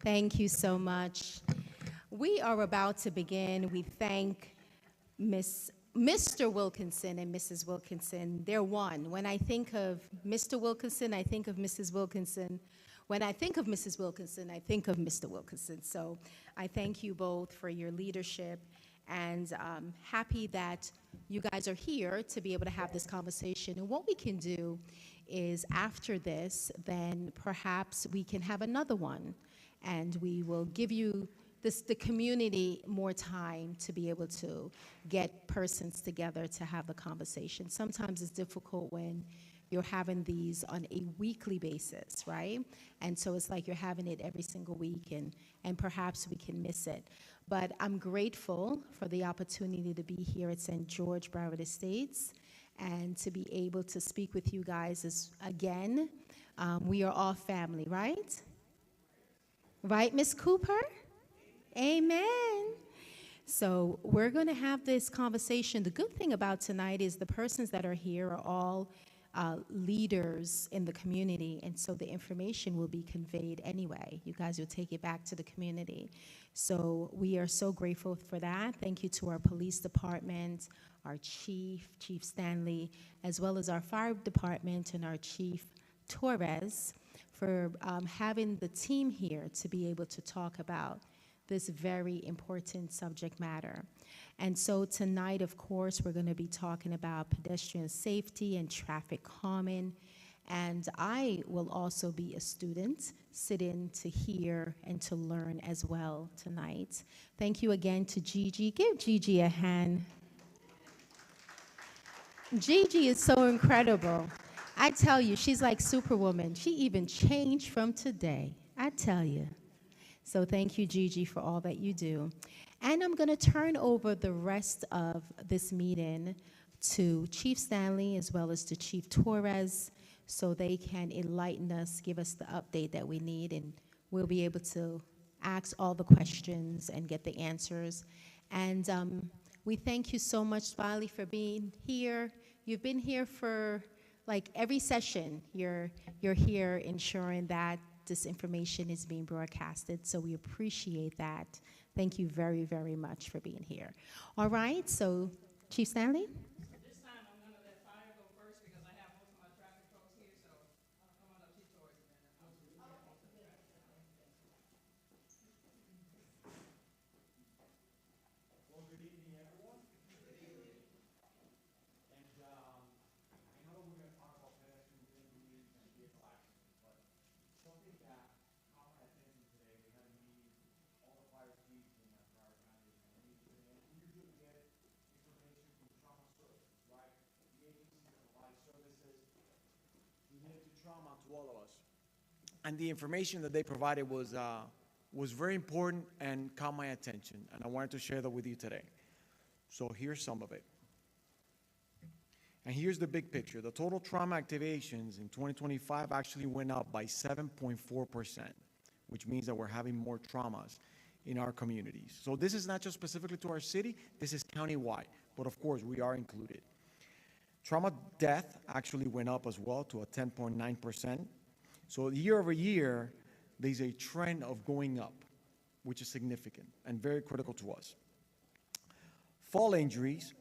Thank you so much. We are about to begin. We thank Mr. Wilkinson and Mrs. Wilkinson. They're one. When I think of Mr. Wilkinson, I think of Mrs. Wilkinson. When I think of Mrs. Wilkinson, I think of Mr. Wilkinson. So I thank you both for your leadership, and happy that you guys are here to be able to have this conversation. And what we can do is after this, then perhaps we can have another one, and we will give you the community more time to be able to get persons together to have the conversation. Sometimes it's difficult when you're having these on a weekly basis, right? And so it's like you're having it every single week, and perhaps we can miss it. But I'm grateful for the opportunity to be here at St. George Broward Estates and to be able to speak with you guys again. We are all family, right? Right, Miss Cooper? Amen. So we're going to have this conversation. The good thing about tonight is the persons that are here are all leaders in the community, and so the information will be conveyed anyway. You guys will take it back to the community. So we are so grateful for that. Thank you to our police department, our Chief Stanley, as well as our fire department and our Chief Torres for having the team here to be able to talk about this very important subject matter. And so tonight, of course, we're going to be talking about pedestrian safety and traffic calming. And I will also be a student sitting to hear and to learn as well tonight. Thank you again to Gigi. Give Gigi a hand. Gigi is so incredible. I tell you, she's like Superwoman. She even changed from today. I tell you. So thank you, Gigi, for all that you do. And I'm going to turn over the rest of this meeting to Chief Stanley as well as to Chief Torres so they can enlighten us, give us the update that we need, and we'll be able to ask all the questions and get the answers. And we thank you so much, Smiley, for being here. You've been here for like every session. You're here ensuring that this information is being broadcasted, so we appreciate that. Thank you very, very much for being here. All right, so Chief Stanley? This time I'm going to let Fire go first because I have most of my traffic folks here, so come on up, Chief Torres, and then I'll do the traffic. Well, good evening, everyone. And I know we're going to talk about pedestrian safety and vehicle accidents, but something that caught my attention today, we had a meeting, all the fire chiefs and our counties, and we usually get information from trauma services, right? The agencies that provide services related to trauma to all of us. And the information that they provided was very important and caught my attention, and I wanted to share that with you today. So here's some of it. And here's the big picture. The total trauma activations in 2025 actually went up by 7.4%, which means that we're having more traumas in our communities. So this is not just specifically to our city, this is countywide, but of course we are included. Trauma death actually went up as well to a 10.9%. So year over year, there's a trend of going up, which is significant and very critical to us. Fall injuries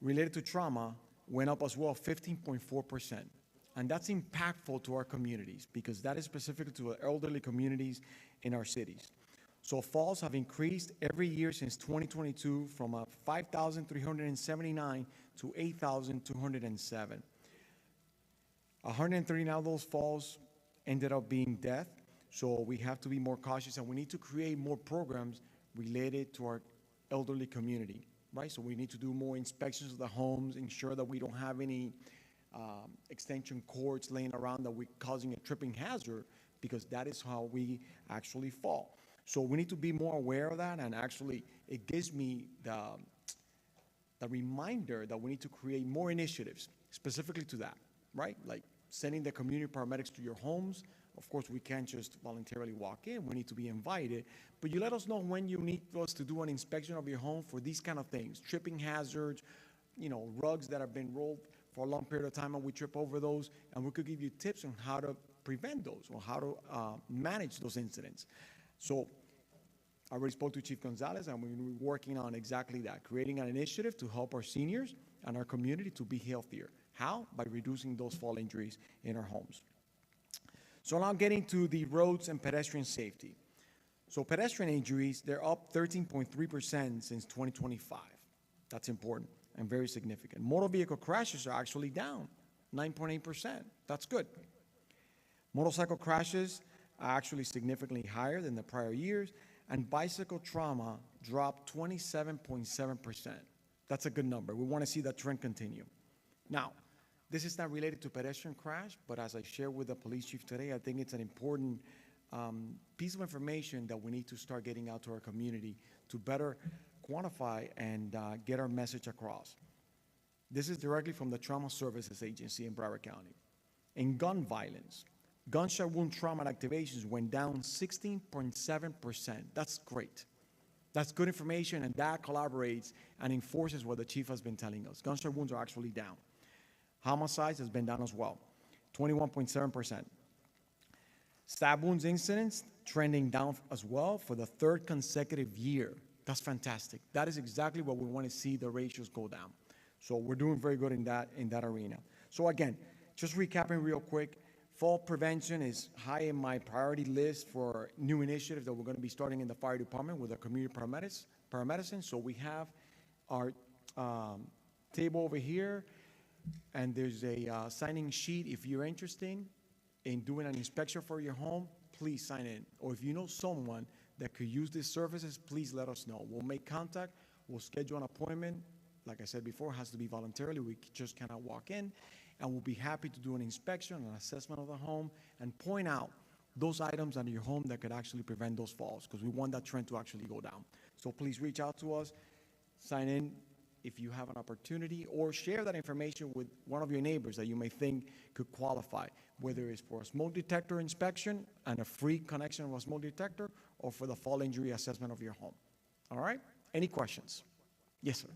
related to trauma went up as well, 15.4%. And that's impactful to our communities because that is specific to the elderly communities in our cities. So falls have increased every year since 2022 from 5,379 to 8,207. 139 of those falls ended up being death. So we have to be more cautious, and we need to create more programs related to our elderly community. Right, so we need to do more inspections of the homes, ensure that we don't have any extension cords laying around that we're causing a tripping hazard, because that is how we actually fall. So we need to be more aware of that, and actually it gives me the reminder that we need to create more initiatives specifically to that, right? Like sending the community paramedics to your homes. Of course, we can't just voluntarily walk in. We need to be invited. But you let us know when you need us to do an inspection of your home for these kind of things, tripping hazards, rugs that have been rolled for a long period of time and we trip over those, and we could give you tips on how to prevent those or how to manage those incidents. So I already spoke to Chief Gonzalez, and we're working on exactly that, creating an initiative to help our seniors and our community to be healthier. How? By reducing those fall injuries in our homes. So now getting to the roads and pedestrian safety. So pedestrian injuries, they're up 13.3% since 2025. That's important and very significant. Motor vehicle crashes are actually down 9.8%. That's good. Motorcycle crashes are actually significantly higher than the prior years, and bicycle trauma dropped 27.7%. That's a good number. We want to see that trend continue. Now, this is not related to pedestrian crash, but as I shared with the police chief today, I think it's an important piece of information that we need to start getting out to our community to better quantify and get our message across. This is directly from the Trauma Services Agency in Broward County. In gun violence, gunshot wound trauma activations went down 16.7%. That's great. That's good information, and that collaborates and enforces what the chief has been telling us. Gunshot wounds are actually down. Homicides has been down as well, 21.7%. Stab wounds incidents trending down as well for the third consecutive year. That's fantastic. That is exactly what we want to see the ratios go down. So we're doing very good in that arena. So again, just recapping real quick, fall prevention is high in my priority list for new initiatives that we're going to be starting in the fire department with our community paramedicine. So we have our table over here, and there's a signing sheet. If you're interested in doing an inspection for your home, please sign in. Or if you know someone that could use these services, please let us know. We'll make contact. We'll schedule an appointment. Like I said before, it has to be voluntarily. We just cannot walk in. And we'll be happy to do an inspection, an assessment of the home, and point out those items under your home that could actually prevent those falls, because we want that trend to actually go down. So please reach out to us, sign in if you have an opportunity, or share that information with one of your neighbors that you may think could qualify, whether it's for a smoke detector inspection and a free connection of a smoke detector, or for the fall injury assessment of your home. All right? Any questions? Yes, sir.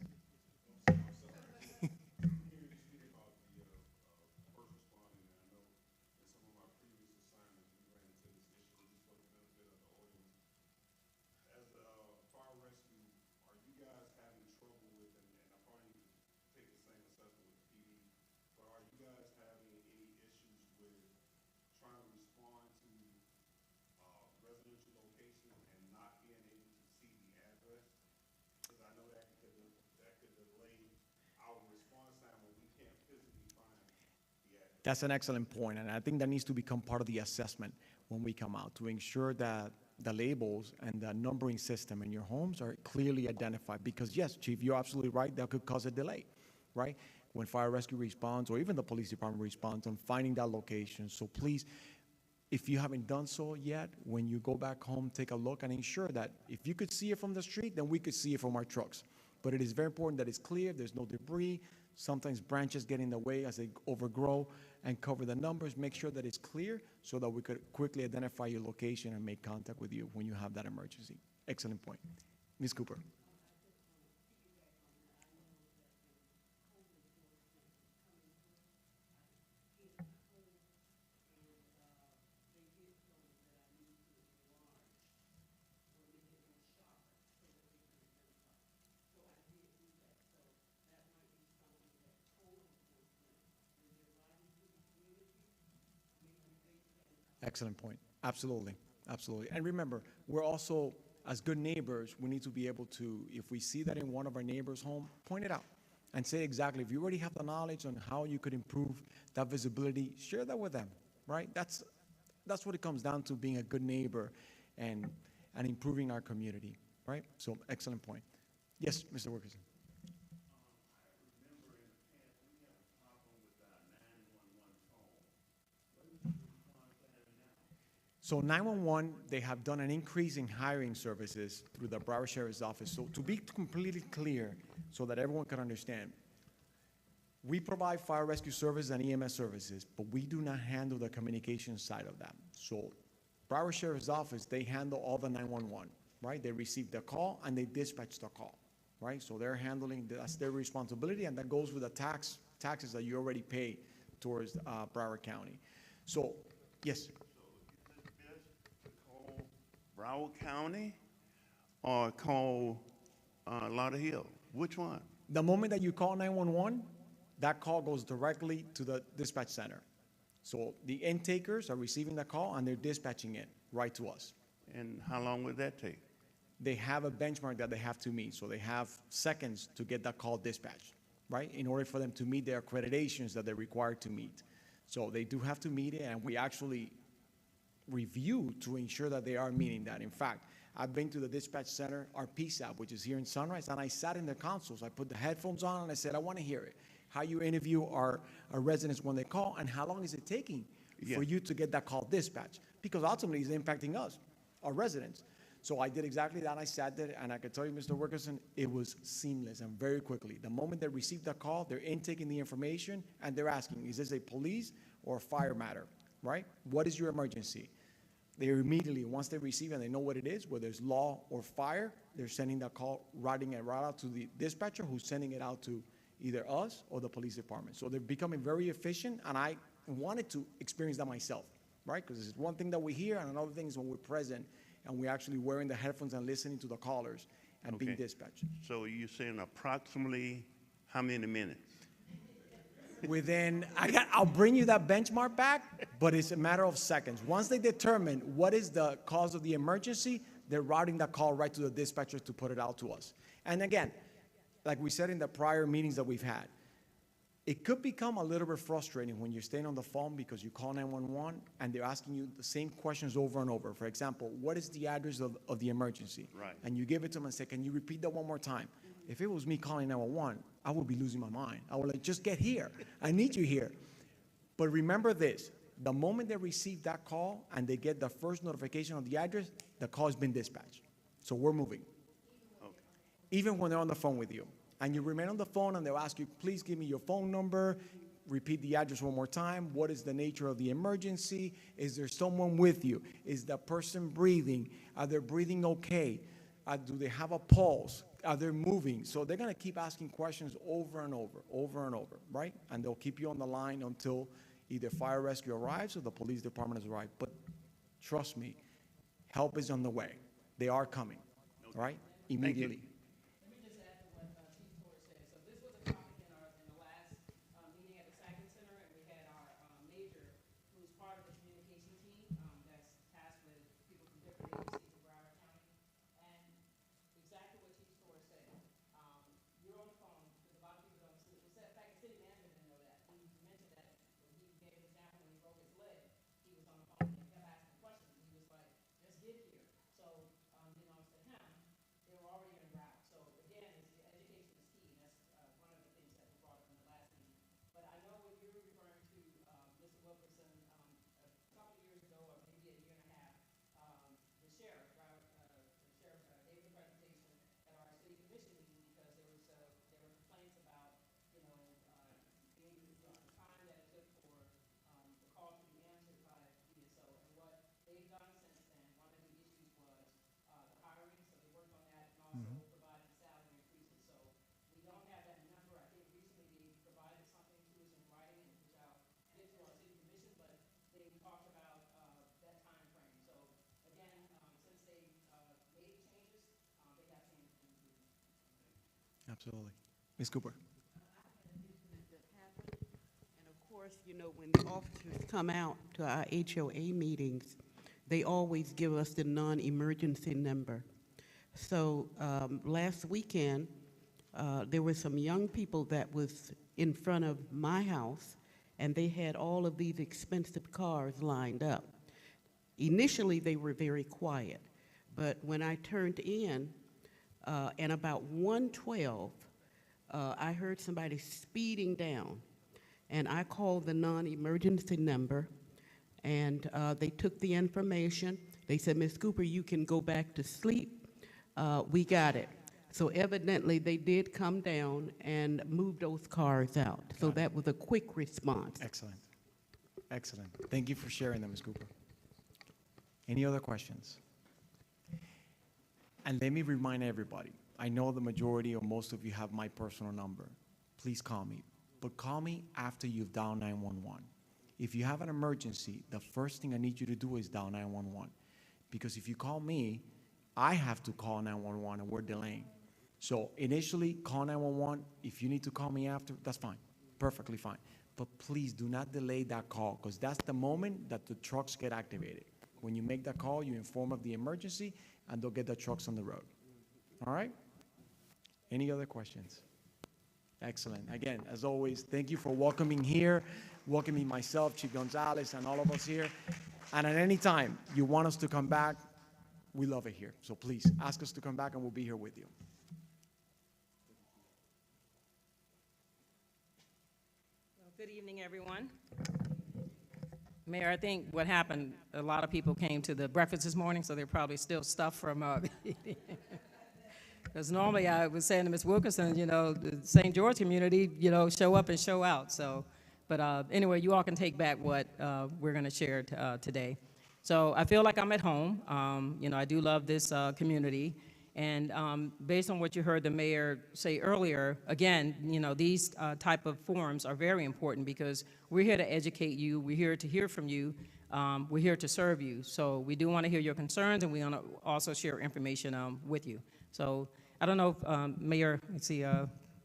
That's an excellent point, and I think that needs to become part of the assessment when we come out to ensure that the labels and the numbering system in your homes are clearly identified. Because yes, Chief, you're absolutely right, that could cause a delay, right? When fire rescue responds, or even the police department responds on finding that location. So please, if you haven't done so yet, when you go back home, take a look and ensure that if you could see it from the street, then we could see it from our trucks. But it is very important that it's clear, there's no debris. Sometimes branches get in the way as they overgrow and cover the numbers. Make sure that it's clear so that we could quickly identify your location and make contact with you when you have that emergency. Excellent point. Ms. Cooper. Excellent point. Absolutely. Absolutely. And remember, we're also, as good neighbors, we need to be able to, if we see that in one of our neighbors' home, point it out and say exactly, if you already have the knowledge on how you could improve that visibility, share that with them, right? That's what it comes down to, being a good neighbor and improving our community, right? So excellent point. Yes, Mr. Wilkerson. So 911, they have done an increase in hiring services through the Broward Sheriff's Office. So to be completely clear, so that everyone can understand, we provide fire rescue services and EMS services, but we do not handle the communication side of that. So Broward Sheriff's Office, they handle all the 911, right? They receive the call and they dispatch the call, right? So they're handling, that's their responsibility, and that goes with the taxes that you already pay towards Broward County. So, yes. Broward County or call Lauderhill? Which one? The moment that you call 911, that call goes directly to the dispatch center. So the intakers are receiving the call and they're dispatching it right to us. And how long would that take? They have a benchmark that they have to meet. So they have seconds to get that call dispatched, right? In order for them to meet their accreditations that they're required to meet. So they do have to meet it, and we actually review to ensure that they are meeting that. In fact, I've been to the dispatch center, our PSAP, which is here in Sunrise, and I sat in their consoles. I put the headphones on and I said, I want to hear it. How you interview our residents when they call, and how long is it taking for you to get that call dispatched? Because ultimately it's impacting us, our residents. So I did exactly that. I sat there, and I can tell you, Mr. Wilkerson, it was seamless and very quickly. The moment they received the call, they're intaking the information, and they're asking, is this a police or a fire matter, right? What is your emergency? They immediately, once they receive and they know what it is, whether it's law or fire, they're sending that call, writing it right out to the dispatcher, who's sending it out to either us or the police department. So they're becoming very efficient, and I wanted to experience that myself, right? Because it's one thing that we hear, and another thing is when we're present and we're actually wearing the headphones and listening to the callers and being dispatched. So you're saying approximately how many minutes? Within, I'll bring you that benchmark back, but it's a matter of seconds. Once they determine what is the cause of the emergency, they're routing that call right to the dispatcher to put it out to us. And again, like we said in the prior meetings that we've had, it could become a little bit frustrating when you're staying on the phone because you call 911 and they're asking you the same questions over and over. For example, what is the address of the emergency? Right. And you give it to them and say, can you repeat that one more time? If it was me calling 911, I would be losing my mind. I would like, just get here. I need you here. But remember this, the moment they receive that call and they get the first notification of the address, the call has been dispatched. So we're moving. Okay. Even when they're on the phone with you. And you remain on the phone and they'll ask you, please give me your phone number, repeat the address one more time. What is the nature of the emergency? Is there someone with you? Is the person breathing? Are they breathing okay? Do they have a pulse? Are they moving? So they're gonna keep asking questions over and over, right? And they'll keep you on the line until either fire rescue arrives or the police department has arrived. But trust me, help is on the way. They are coming, all right? Immediately. Let me just add to what Chief Torres said. So this was a topic in the last meeting at the Sackett Center, and we had our major, who's part of the communication team, that's tasked with people from different agencies in Broward County. And exactly what Chief Torres said. You're on the phone, because a lot of people don't see it. In fact, the city manager didn't know that. He mentioned that when he gave his example when he broke his leg, he was on the phone and kept asking questions. He was like, just get here. So, unbeknownst to him, they were already en route. So again, education is key. That's one of the things that was brought up in the last meeting. But I know what you're referring to, Mr. Wilkerson, a couple of years ago, or maybe a year and a half, the sheriff, gave the presentation at our city commission meeting because there were complaints about, being, the time that it took for the call to be answered by DSO. And what they've done since then, one of the issues was the hiring, so they worked on that, and also providing salary increases. So we don't have that number. I think recently they provided something to us in writing, which I'll get to our city commission, but they talked about that time frame. So again, since they made changes, they have changed things too. Absolutely. Ms. Cooper. That happened. And of course, when the officers come out to our HOA meetings, they always give us the non-emergency number. So last weekend, there were some young people that was in front of my house, and they had all of these expensive cars lined up. Initially, they were very quiet, but when I turned in, and about 1:12, I heard somebody speeding down, and I called the non-emergency number, and they took the information. They said, Ms. Cooper, you can go back to sleep. We got it. So evidently, they did come down and move those cars out. So that was a quick response. Excellent. Excellent. Thank you for sharing them, Ms. Cooper. Any other questions? And let me remind everybody, I know the majority or most of you have my personal number. Please call me, but call me after you've dialed 911. If you have an emergency, the first thing I need you to do is dial 911. because if you call me, I have to call 911 and we're delaying. So initially, call 911. If you need to call me after, that's fine, perfectly fine. But please do not delay that call, because that's the moment that the trucks get activated. When you make that call, you inform of the emergency, and they'll get the trucks on the road. All right? Any other questions? Excellent. Again, as always, thank you for welcoming here, welcoming myself, Chief Gonzalez, and all of us here. And at any time you want us to come back, we love it here. So please ask us to come back, and we'll be here with you. Good evening, everyone. Mayor, I think what happened, a lot of people came to the breakfast this morning, so they're probably still stuffed from, because normally I was saying to Ms. Wilkinson, you know, the St. George community, you know, show up and show out. So, but anyway, you all can take back what we're going to share today. So I feel like I'm at home. You know, I do love this community. And based on what you heard the mayor say earlier, again, you know, these type of forums are very important because we're here to educate you. We're here to hear from you. We're here to serve you. So we do want to hear your concerns, and we want to also share information with you. So I don't know if Mayor, let's see,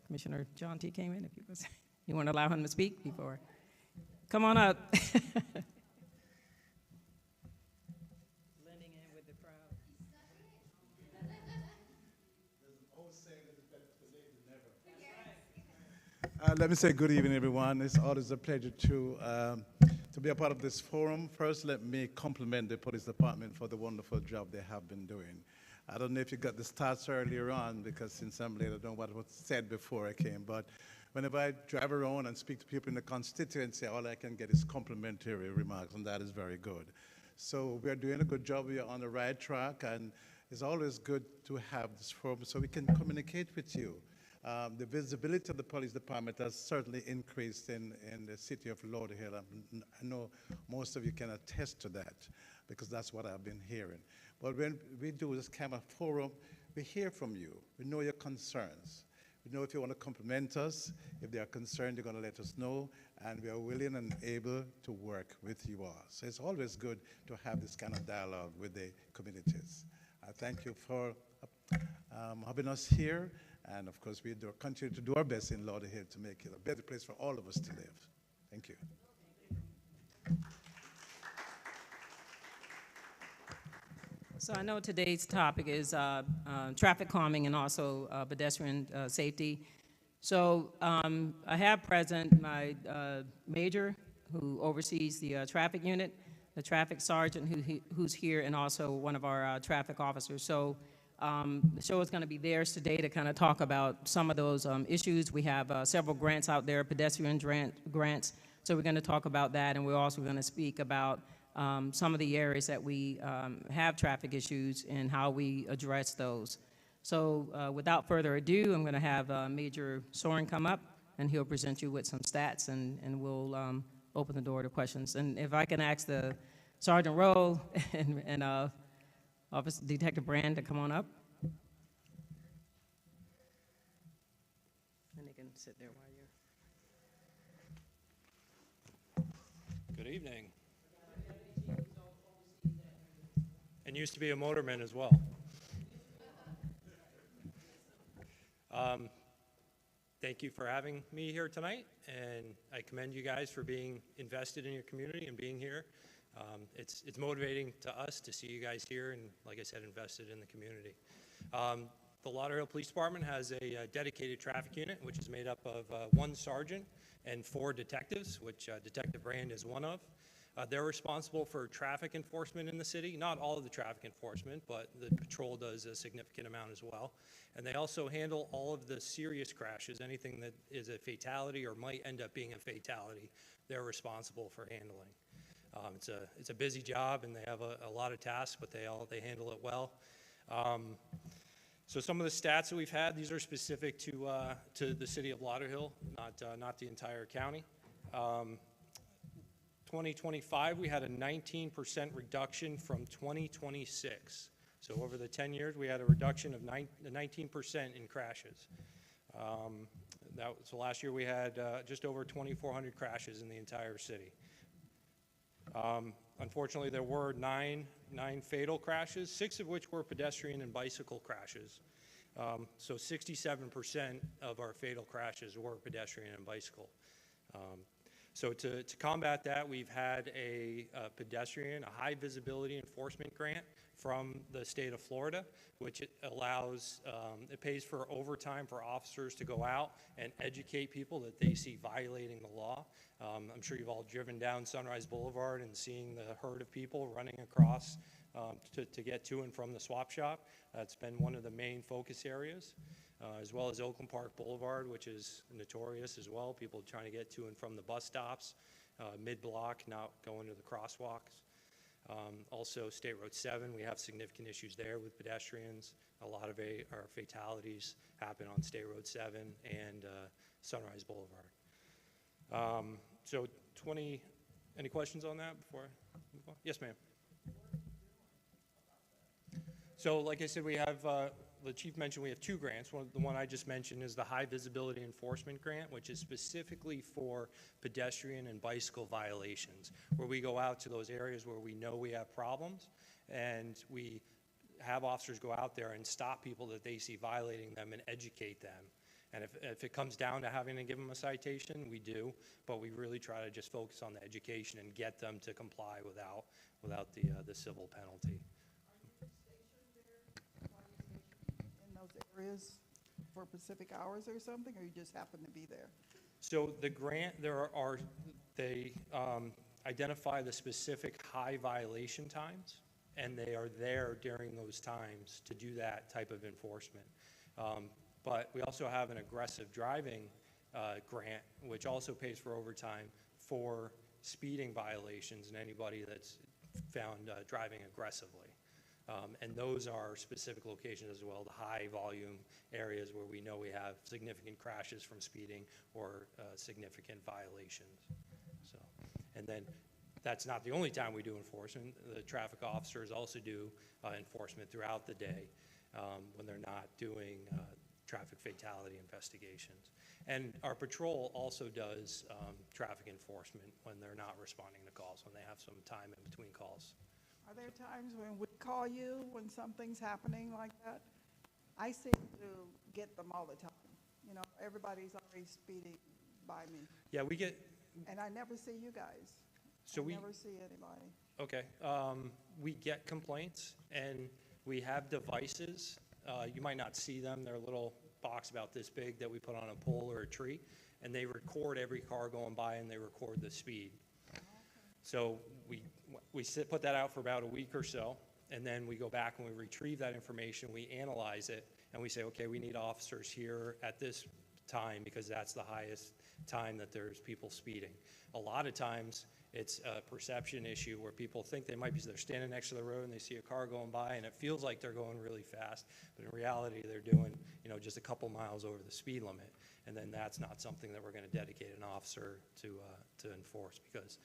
Commissioner John T. came in. If you want to allow him to speak before. Come on up. Let me say good evening, everyone. It's always a pleasure to be a part of this forum. First, let me compliment the police department for the wonderful job they have been doing. I don't know if you got the stats earlier on, because since I'm late, I don't know what was said before I came, but whenever I drive around and speak to people in the constituency, all I can get is complimentary remarks, and that is very good. So we're doing a good job. We are on the right track, and it's always good to have this forum so we can communicate with you. The visibility of the police department has certainly increased in the city of Lauderhill. I know most of you can attest to that, because that's what I've been hearing. But when we do this kind of forum, we hear from you. We know your concerns. We know if you want to compliment us. If they are concerned, you're going to let us know, and we are willing and able to work with you all. So it's always good to have this kind of dialogue with the communities. I thank you for having us here. And of course, we do continue to do our best in Lauderhill to make it a better place for all of us to live. Thank you. So I know today's topic is traffic calming and also pedestrian safety. So I have present my major who oversees the traffic unit, the traffic sergeant who's here, and also one of our traffic officers. So the show is going to be theirs today to kind of talk about some of those issues. We have several grants out there, pedestrian grants, so we're going to talk about that, and we're also going to speak about some of the areas that we have traffic issues and how we address those. So without further ado, I'm going to have Major Soren come up, and he'll present you with some stats, and we'll open the door to questions. And if I can ask the Sergeant Rowe and Officer Detective Brand to come on up. And they can sit there while you're... Good evening. And used to be a motorman as well. Thank you for having me here tonight, and I commend you guys for being invested in your community and being here. It's motivating to us to see you guys here and, like I said, invested in the community. The Lauderhill Police Department has a dedicated traffic unit, which is made up of 1 sergeant and 4 detectives, which Detective Brand is one of. They're responsible for traffic enforcement in the city. Not all of the traffic enforcement, but the patrol does a significant amount as well. And they also handle all of the serious crashes, anything that is a fatality or might end up being a fatality, they're responsible for handling. It's a busy job, and they have a lot of tasks, but they handle it well. So some of the stats that we've had, these are specific to the city of Lauderhill, not the entire county. 2025, we had a 19% reduction from 2026. So over the 10 years, we had a reduction of 19% in crashes. So last year we had just over 2,400 crashes in the entire city. Unfortunately, there were nine fatal crashes, 6 of which were pedestrian and bicycle crashes. So 67% of our fatal crashes were pedestrian and bicycle. So to combat that, we've had a high visibility enforcement grant from the state of Florida, which it allows, it pays for overtime for officers to go out and educate people that they see violating the law. I'm sure you've all driven down Sunrise Boulevard and seeing the herd of people running across to get to and from the swap shop. That's been one of the main focus areas, as well as Oakland Park Boulevard, which is notorious as well. People trying to get to and from the bus stops, mid-block, not going to the crosswalks. Also, State Road 7, we have significant issues there with pedestrians. A lot of our fatalities happen on State Road 7 and Sunrise Boulevard. So any questions on that before I move on? Yes, ma'am. So like I said, we have, the chief mentioned we have 2 grants. The one I just mentioned is the High Visibility Enforcement Grant, which is specifically for pedestrian and bicycle violations, where we go out to those areas where we know we have problems, and we have officers go out there and stop people that they see violating them and educate them. And if it comes down to having to give them a citation, we do, but we really try to just focus on the education and get them to comply without the civil penalty. In those areas for Pacific hours or something, or you just happen to be there? So the grant, they identify the specific high violation times, and they are there during those times to do that type of enforcement. But we also have an aggressive driving grant, which also pays for overtime for speeding violations and anybody that's found driving aggressively. And those are specific locations as well, the high volume areas where we know we have significant crashes from speeding or significant violations. So, and then that's not the only time we do enforcement. The traffic officers also do enforcement throughout the day when they're not doing traffic fatality investigations. And our patrol also does traffic enforcement when they're not responding to calls, when they have some time in between calls. Are there times when we call you when something's happening like that? I seem to get them all the time. You know, everybody's always speeding by me, Yeah, we get, and I never see you guys. so I never see anybody. okay, we get complaints, and we have devices. You might not see them. They're a little box about this big that we put on a pole or a tree, and they record every car going by, and they record the speed. So we put that out for about a week or so, and then we go back and we retrieve that information, we analyze it, and we say, okay, we need officers here at this time because that's the highest time that there's people speeding. A lot of times it's a perception issue where people think they're standing next to the road and they see a car going by and it feels like they're going really fast, but in reality they're doing, just a couple miles over the speed limit. And then that's not something that we're going to dedicate an officer to enforce, because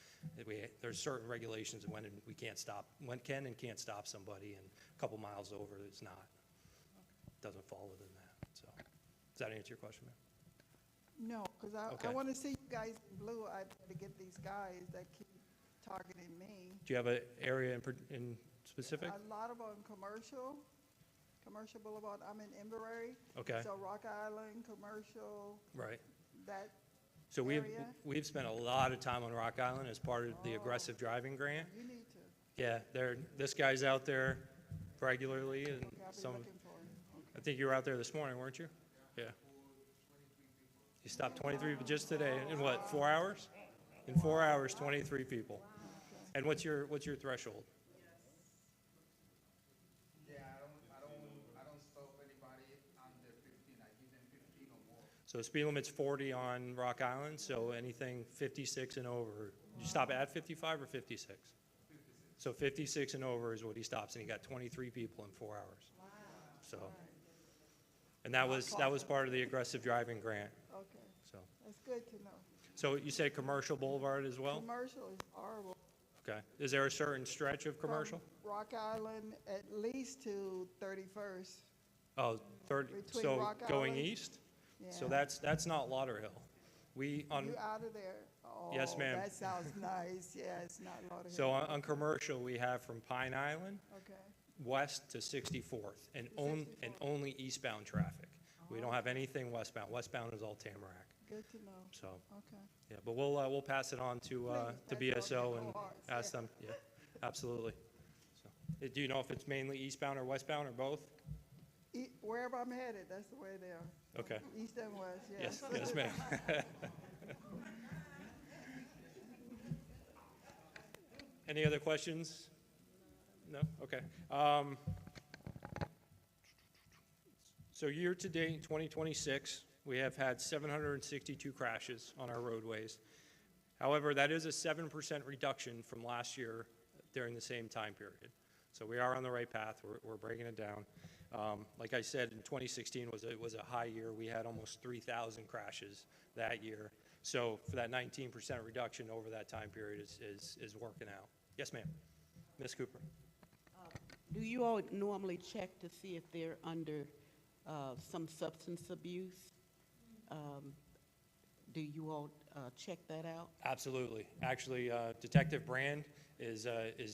there's certain regulations when we can't stop, when can and can't stop somebody, and a couple miles over is not, doesn't fall within that. So does that answer your question, ma'am? No, because Okay. I want to see you guys in blue. I try to get these guys that keep targeting me. Do you have an area in specific? A lot of them commercial Boulevard. I'm in Inverary. Okay. So Rock Island, commercial, Right. that So area? we've spent a lot of time on Rock Island as part of the aggressive driving grant. You need to. Yeah, this guy's out there regularly, and Okay, I'll be some, looking for him. I think you were out there this morning, weren't you? Yeah. You stopped 23 just today, in what, 4 hours? In 4 hours, 23 people. And what's your threshold? Yeah, I don't stop anybody under 15. I give them 15 or more. So the speed limit's 40 on Rock Island, so anything 56 and over. Did you stop at 55 or 56? 56. So 56 and over is what he stops, and he got 23 people in 4 hours. Wow. So, and that was part of the aggressive driving grant. Okay, So, that's good to know. so you say commercial boulevard as well? Commercial is horrible. Okay. Is there a certain stretch of commercial? From Rock Island at least to 31st. Oh, Between so Rock going Island? east? So Yeah. that's not Lauderhill. We, You out of there. Oh, Yes, Oh, ma'am. that sounds nice. Yeah, it's not Lauderhill. So on commercial, we have from Pine Island Okay. west to 64th, and only eastbound traffic. We don't have anything westbound. Westbound is all Tamarack. Good to know. So, Okay. yeah, but we'll pass it on to Please, pass it on BSO to and Cohorts, ask yeah. them. Yeah, absolutely. So, do you know if it's mainly eastbound or westbound or both? Wherever I'm headed, that's the way they are. Okay. East and west, yes. Yes, ma'am. Any other questions? No? Okay. So year-to-date, 2026, we have had 762 crashes on our roadways. However, that is a 7% reduction from last year during the same time period. So we are on the right path. We're breaking it down. Like I said, in 2016 was a high year. We had almost 3,000 crashes that year. So for that 19% reduction over that time period is working out. Yes, ma'am. Ms. Cooper. Do you all normally check to see if they're under some substance abuse? Do you all check that out? Absolutely. Actually, Detective Brand is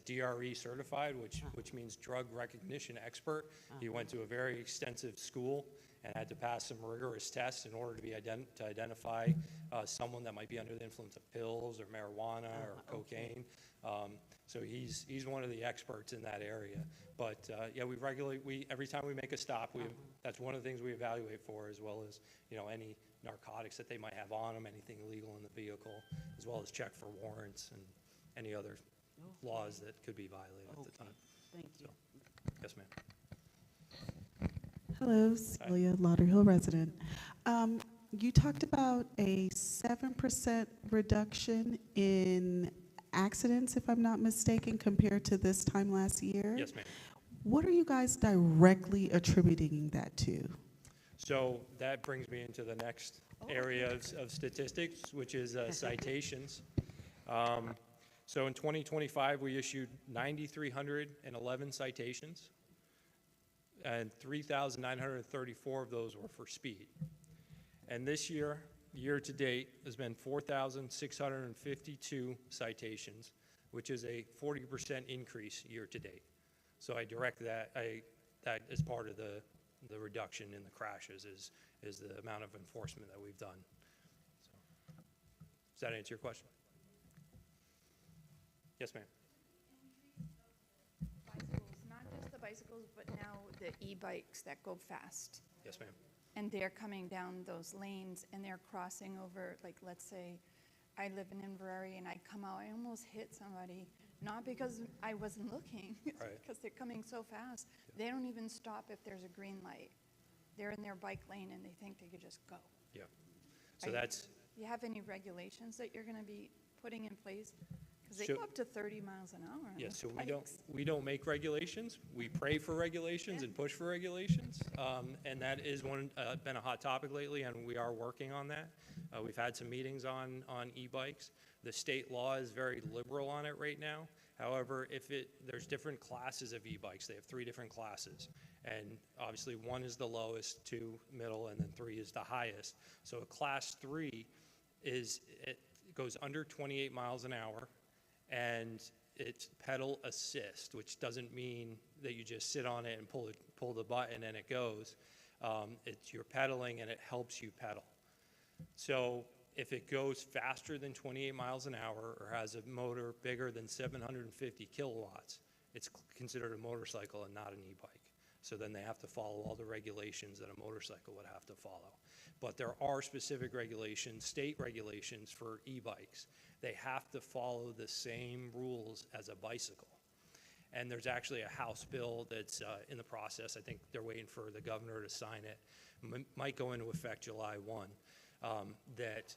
DRE certified, which means drug recognition expert. He went to a very extensive school and had to pass some rigorous tests in order to be to identify someone that might be under the influence of pills or marijuana or cocaine. So he's one of the experts in that area. But yeah, every time we make a stop, that's one of the things we evaluate for, as well as any narcotics that they might have on them, anything illegal in the vehicle, as well as check for warrants and any other laws that could be violated at the time. Thank you. So, yes, ma'am. Hello, Celia, Lauderhill resident. You talked about a 7% reduction in accidents, if I'm not mistaken, compared to this time last year. Yes, ma'am. What are you guys directly attributing that to? So that brings me into the next area of statistics, which is citations. So in 2025, we issued 9,311 citations, and 3,934 of those were for speed. And this year, to date, has been 4,652 citations, which is a 40% increase year to date. So I direct that as part of the reduction in the crashes is the amount of enforcement that we've done. So, does that answer your question? Yes, ma'am. Bicycles, not just the bicycles, but now the e-bikes that go fast. Yes, ma'am. And they're coming down those lanes and they're crossing over, like, let's say I live in Inverary and I come out, I almost hit somebody, not because I wasn't looking, it's Right. because they're coming so fast. They don't even stop if there's a green light. They're in their bike lane and they think they could just go. Yeah. So Are that's, you have any regulations that you're going to be putting in place? Because they So- go up to 30 miles an hour on yeah, those so bikes. we don't make regulations. We pray for regulations and push for regulations. And that is been a hot topic lately, and we are working on that. We've had some meetings on e-bikes. The state law is very liberal on it right now. However, there's different classes of e-bikes. They have 3 different classes. And obviously 1 is the lowest, 2 middle, and then 3 is the highest. So a class 3 it goes under 28 miles an hour, and it's pedal assist, which doesn't mean that you just sit on it and pull the button and it goes. You're pedaling and it helps you pedal. So if it goes faster than 28 miles an hour or has a motor bigger than 750 kilowatts, it's considered a motorcycle and not an e-bike. So then they have to follow all the regulations that a motorcycle would have to follow. But there are specific regulations, state regulations for e-bikes. They have to follow the same rules as a bicycle. And there's actually a House bill that's in the process. I think they're waiting for the governor to sign it. Might go into effect July 1, that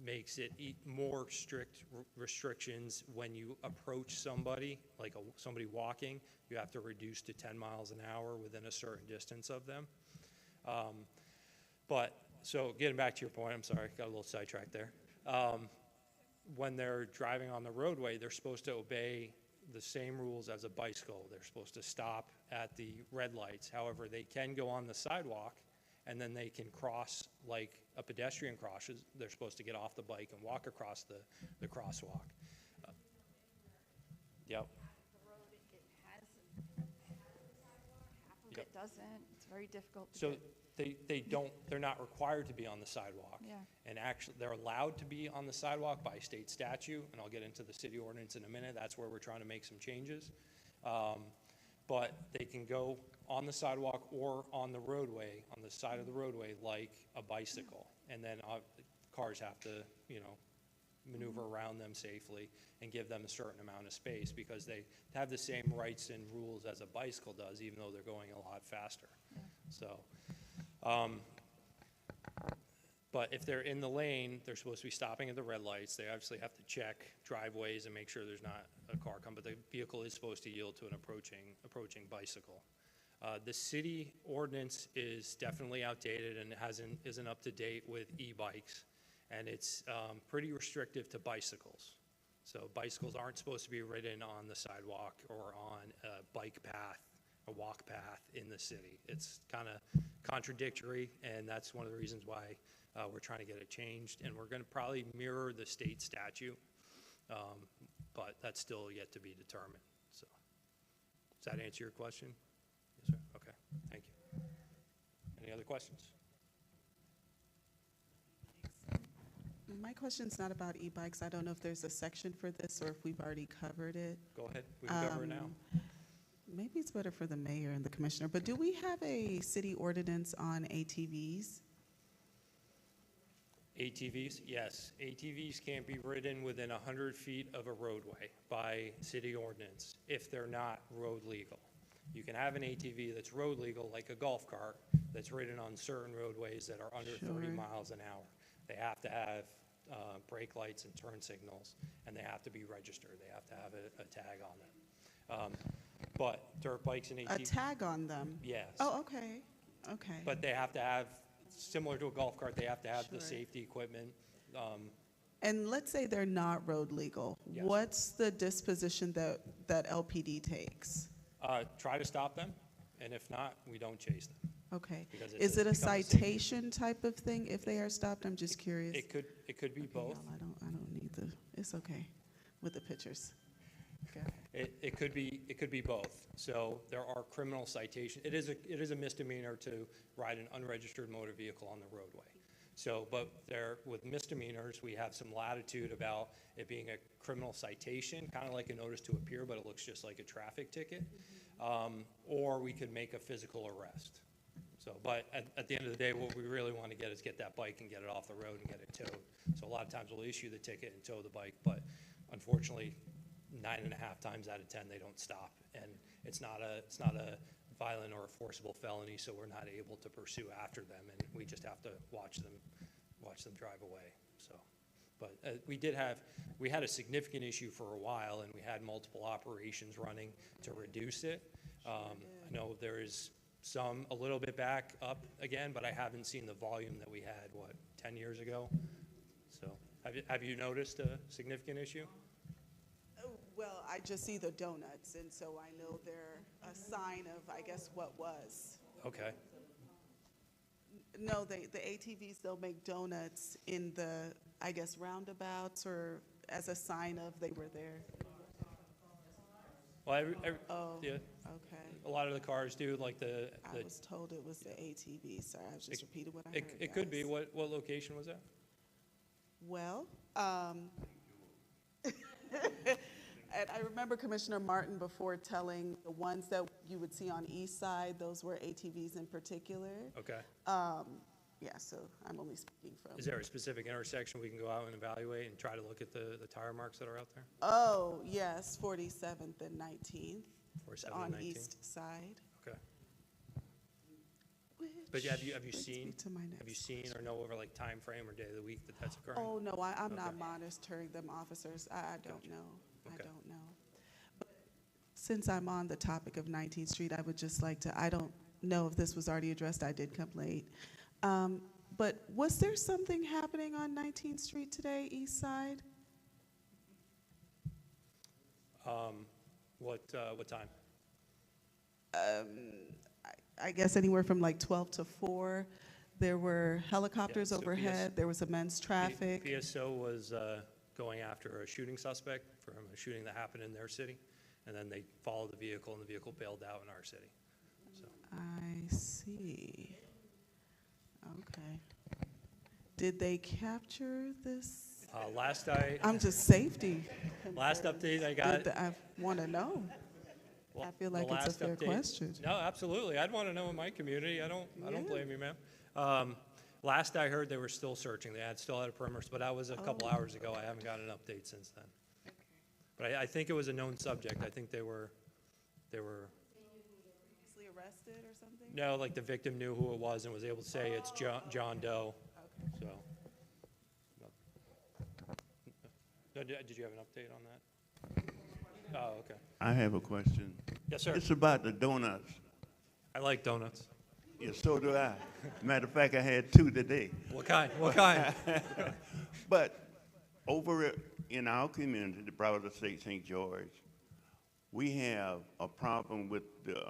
makes it more strict restrictions when you approach somebody, like somebody walking, you have to reduce to 10 miles an hour within a certain distance of them. So getting back to your point, I'm sorry, got a little sidetracked there. When they're driving on the roadway, they're supposed to obey the same rules as a bicycle. They're supposed to stop at the red lights. However, they can go on the sidewalk and then they can cross like a pedestrian crosses. They're supposed to get off the bike and walk across the crosswalk. Yep. The road, it has half of Yep. it doesn't. It's very difficult to So get. they're not required to be on the sidewalk. Yeah. And actually, they're allowed to be on the sidewalk by state statute, and I'll get into the city ordinance in a minute. That's where we're trying to make some changes. But they can go on the sidewalk or on the roadway, on the side of the roadway, like a bicycle. And then cars have to, maneuver around them safely and give them a certain amount of space, because they have the same rights and rules as a bicycle does, even though they're going a lot faster. Yeah. So, but if they're in the lane, they're supposed to be stopping at the red lights. They obviously have to check driveways and make sure there's not a car coming, but the vehicle is supposed to yield to an approaching bicycle. The city ordinance is definitely outdated and isn't up to date with e-bikes, and it's pretty restrictive to bicycles. So bicycles aren't supposed to be ridden on the sidewalk or on a bike path, a walk path in the city. It's kind of contradictory, and that's one of the reasons why we're trying to get it changed, and we're going to probably mirror the state statute, but that's still yet to be determined. So, does that answer your question? Yes, sir. Okay, thank you. Any other questions? My question's not about e-bikes. I don't know if there's a section for this or if we've already covered it. Go ahead, we can cover it now. Maybe it's better for the mayor and the commissioner, but do we have a city ordinance on ATVs? ATVs, yes. ATVs can't be ridden within 100 feet of a roadway by city ordinance if they're not road legal. You can have an ATV that's road legal, like a golf cart, that's ridden on certain roadways that are under 30 miles an hour. They have to have brake lights and turn signals, and they have to be registered. They have to have a tag on them. But dirt bikes and ATVs. A tag on them? Yes. Oh, okay, okay. But they have to have, similar to a golf cart, they have to have the Sure. safety equipment. And let's say they're not road legal. Yes. What's the disposition that LPD takes? Try to stop them, and if not, we don't chase them. Okay. Because Is it a becomes safety- citation type of thing if they are stopped? I'm just curious. It could be Okay, both. y'all, I don't need the, it's okay with the pictures. Okay. It could be both. So there are criminal citations. It is a misdemeanor to ride an unregistered motor vehicle on the roadway. So, but with misdemeanors, we have some latitude about it being a criminal citation, kind of like a notice to appear, but it looks just like a traffic ticket. Or we could make a physical arrest. So, but at the end of the day, what we really want to get is get that bike and get it off the road and get it towed. So a lot of times we'll issue the ticket and tow the bike, but unfortunately, 9.5 times out of 10, they don't stop. And it's not a violent or a forcible felony, so we're not able to pursue after them, and we just have to watch them drive away. So, but we had a significant issue for a while, and we had multiple operations running to reduce it. I know there is some a little bit back up again, but I haven't seen the volume that we had, 10 years ago? So have you noticed a significant issue? Well, I just see the donuts, and so I know they're a sign of, I guess, what was. Okay. No, the ATVs, they'll make donuts in the, I guess, roundabouts or as a sign of they were there. Well, Oh, yeah, okay. a lot of the cars do, like I was told it was the ATV. Sorry, I was just repeating what I heard. it could be. guys. What location was that? Well, and I remember Commissioner Martin before telling the ones that you would see on East Side, those were ATVs in particular. Okay. Yeah, so I'm only speaking from. Is there a specific intersection we can go out and evaluate and try to look at the tire marks that are out there? Oh, yes, 47th and 19th 47 on and 19? East Side. Okay. But have you Which seen, brings me to my have you next seen or know over like time frame or day of the week that that's occurring? Oh, no, I'm not Okay. monitoring them, officers. I don't Gotcha. know. I Okay. don't know. But since I'm on the topic of 19th Street, I would just like to, I don't know if this was already addressed. I did come late. But was there something happening on 19th Street today, East Side? What time? I guess anywhere from like 12 to 4. There were helicopters so overhead, there was immense traffic. VSO was going after a shooting suspect from a shooting that happened in their city, and then they followed the vehicle, and the vehicle bailed out in our city. So, I see. Okay. Did they capture this? last I'm just safety. update I got. I want to know. Well, I feel the like it's a last fair update- question. No, absolutely. I'd want to know in my community. I don't Yeah. blame you, ma'am. Last I heard, they were still searching. They still had a perimeter, but that was a couple hours ago. I haven't gotten an update since then. But I think it was a known subject. I think they were, Previously arrested or something? no, like the victim knew who it was and was able to say it's John Doe, so. No, did you have an update on that? Oh, okay. I have a question. Yes, sir. It's about the donuts. I like donuts. Yeah, so do I. Matter of fact, I had 2 today. What kind? What kind? But over in our community, the Broward State St. George, we have a problem with the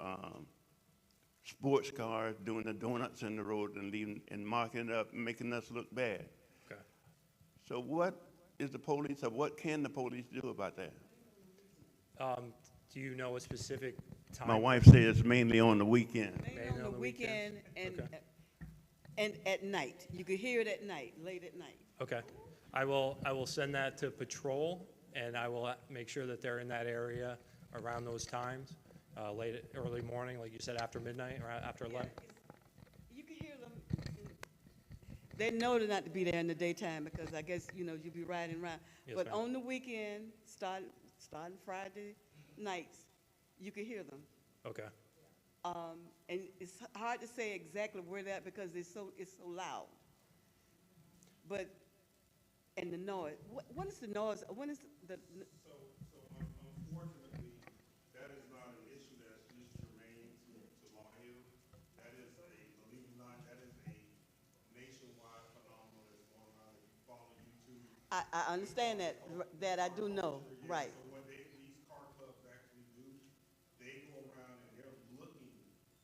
sports cars doing the donuts in the road and leaving and marking it up, making us look bad. Okay. So what is the police, or what can the police do about that? Do you know a specific time? My wife says mainly on the weekend. Mainly on the weekend and at night. You could hear it at night, late at night. Okay. I will send that to patrol, and I will make sure that they're in that area around those times, early morning, like you said, after midnight or after 11. You can hear them. They know they're not to be there in the daytime because I guess, you'll be riding around. Yes, But ma'am. on the weekend, starting Friday nights, you can hear them. Okay. And it's hard to say exactly where they're at because it's so loud. But, and the noise, what is the noise, when is the, So unfortunately, that is not an issue that's just germane to Lauderhill. That is believe it or not, that is a nationwide phenomenon that's going around. If you follow YouTube. I understand that I do know, right. So what these car clubs actually do, they go around and they're looking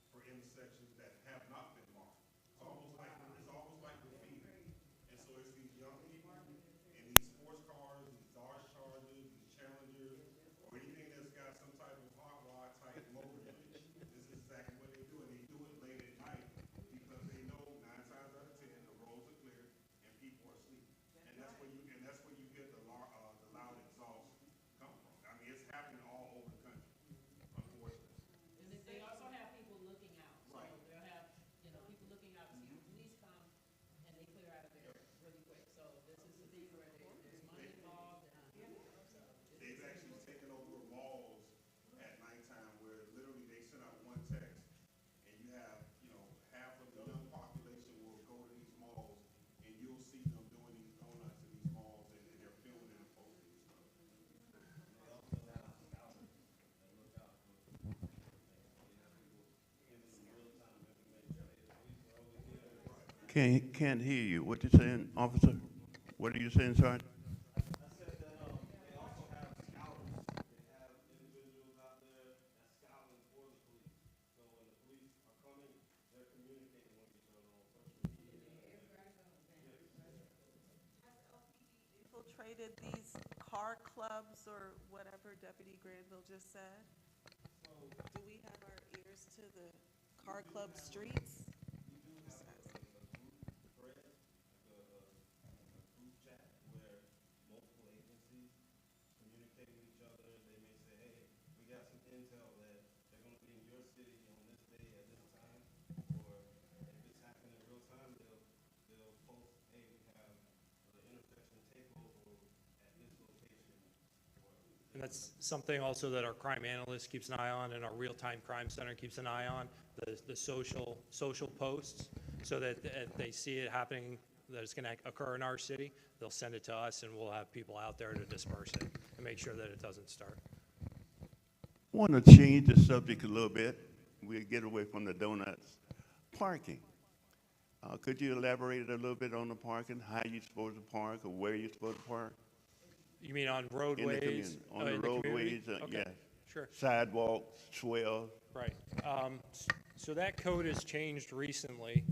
for intersections that have not been marked. It's almost like graffiti. And so it's these young people in these sports cars, these Dodge Chargers, these Challengers, or anything that's got some type of hot rod type motor in it. This is exactly what they do, and they do it late at night because they know 9 times out of 10 the roads are clear and people are asleep. And that's where you get the loud exhaust come from. I mean, it's happening all over the country, unfortunately. And they also have people looking out. Right. So they'll have, people looking out to see the police come, and they clear out of there really quick. So this is a thing where there's money involved, and, They've actually taken over malls at nighttime where literally they send out one text and you have, half of the young population will go to these malls and you'll see them doing these donuts in these malls and they're filming and posting and stuff. Can't hear you. What you saying, officer? What are you saying, Sergeant? Infiltrated these car clubs or whatever Deputy Granville just said? Do we have our ears to the car club streets? And that's something also that our crime analyst keeps an eye on, and our real-time crime center keeps an eye on, the social posts, so that if they see it happening, that it's going to occur in our city, they'll send it to us, and we'll have people out there to disperse it and make sure that it doesn't start. I want to change the subject a little bit. We'll get away from the donuts. Parking. Could you elaborate a little bit on the parking, how you're supposed to park or where you're supposed to park? You mean on In the roadways? community. On the in community? roadways, Okay, yes. sure. Sidewalks, swales. Right. So that code has changed recently.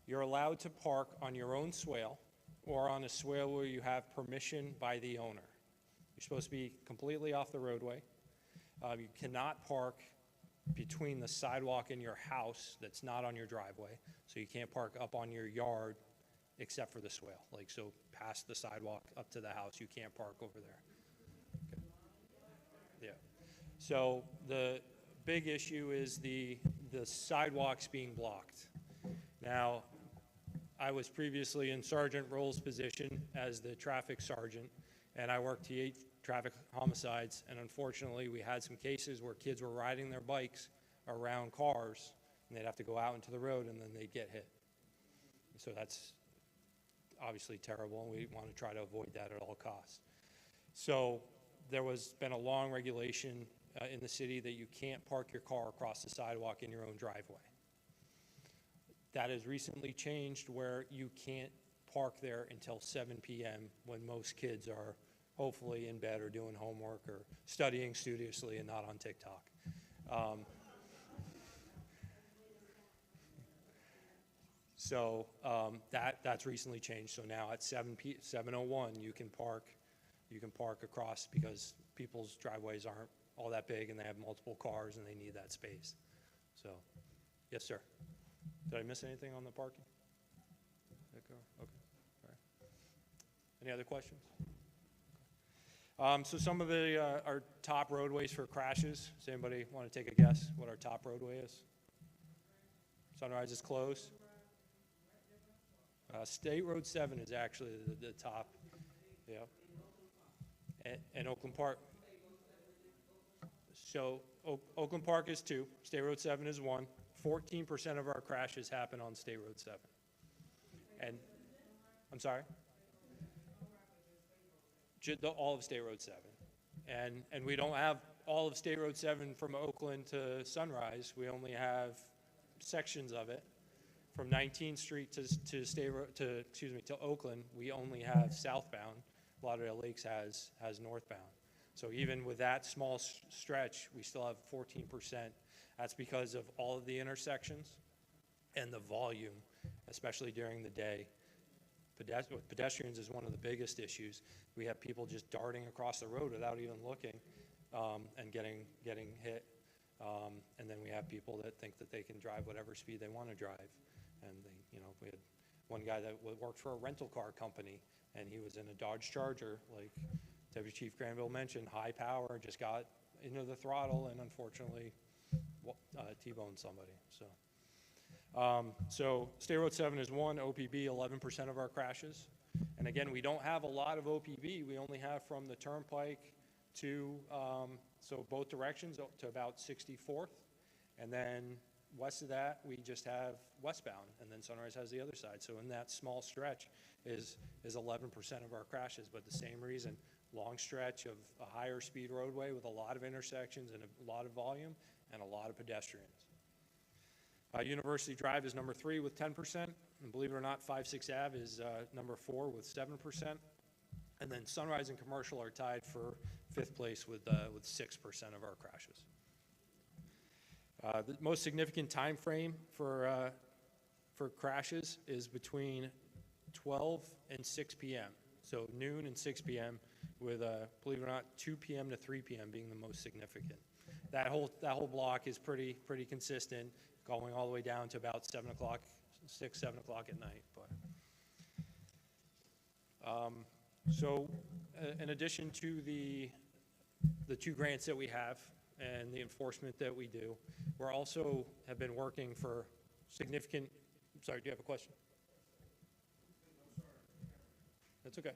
You're allowed to park on your own swale or on a swale where you have permission by the owner. You're supposed to be completely off the roadway. You cannot park between the sidewalk and your house that's not on your driveway. So you can't park up on your yard except for the swale. Like, so past the sidewalk up to the house, you can't park over there. Okay. Yeah. So the big issue is the sidewalks being blocked. Now, I was previously in Sergeant Roll's position as the traffic sergeant, and I worked T8 traffic homicides, and unfortunately we had some cases where kids were riding their bikes around cars, and they'd have to go out into the road, and then they'd get hit. So that's obviously terrible, and we want to try to avoid that at all costs. So there was been a long regulation in the city that you can't park your car across the sidewalk in your own driveway. That has recently changed where you can't park there until 7 p.m. when most kids are hopefully in bed or doing homework or studying studiously and not on TikTok. So that's recently changed. So now at 7:01 you can park across because people's driveways aren't all that big and they have multiple cars and they need that space. So, yes, sir. Did I miss anything on the parking? Okay. All right. Any other questions? So some of our top roadways for crashes. Does anybody want to take a guess what our top roadway is? Sunrise is closed. State Road 7 is actually the top. Yeah. And Oakland Park. So Oakland Park is 2. State Road 7 is 1. 14% of our crashes happen on State Road 7. And, I'm sorry? All of State Road 7. And we don't have all of State Road 7 from Oakland to Sunrise. We only have sections of it. From 19th Street to State Road, to Oakland, we only have southbound. Lauderdale Lakes has northbound. So even with that small stretch, we still have 14%. That's because of all of the intersections and the volume, especially during the day. With pedestrians is one of the biggest issues. We have people just darting across the road without even looking and getting hit. And then we have people that think that they can drive whatever speed they want to drive. And we had one guy that worked for a rental car company, and he was in a Dodge Charger, like Deputy Chief Granville mentioned, high power, just got into the throttle, and unfortunately T-boned somebody. So State Road 7 is 1, OPB 11% of our crashes. And again, we don't have a lot of OPB. We only have from the Turnpike to, so both directions to about 64th. And then west of that, we just have westbound, and then Sunrise has the other side. So in that small stretch is 11% of our crashes, but the same reason, long stretch of a higher speed roadway with a lot of intersections and a lot of volume and a lot of pedestrians. University Drive is number 3 with 10%, and believe it or not, 5-6 Ave is number 4 with 7%. And then Sunrise and Commercial are tied for 5th place with 6% of our crashes. The most significant time frame for crashes is between 12 and 6 p.m. So noon and 6 p.m. with, believe it or not, 2 p.m. to 3 p.m. being the most significant. That whole block is pretty consistent, going all the way down to about 7 o'clock, 6, 7 o'clock at night. But so in addition to the 2 grants that we have and the enforcement that we do, we're also have been working for significant. Sorry, do you have a question? That's okay.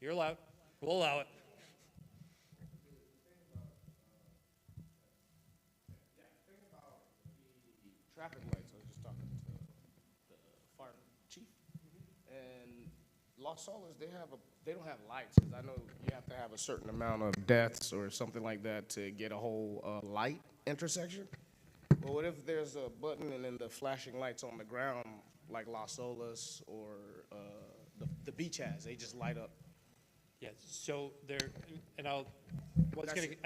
You're allowed. We'll allow it. Traffic lights. I was just talking to the fire chief, and Los Solas, they don't have lights, because I know you have to have a certain amount of deaths or something like that to get a whole light intersection. But what if there's a button and then the flashing lights on the ground, like Los Solas or the beach has? They just light up. Yes. So there, and I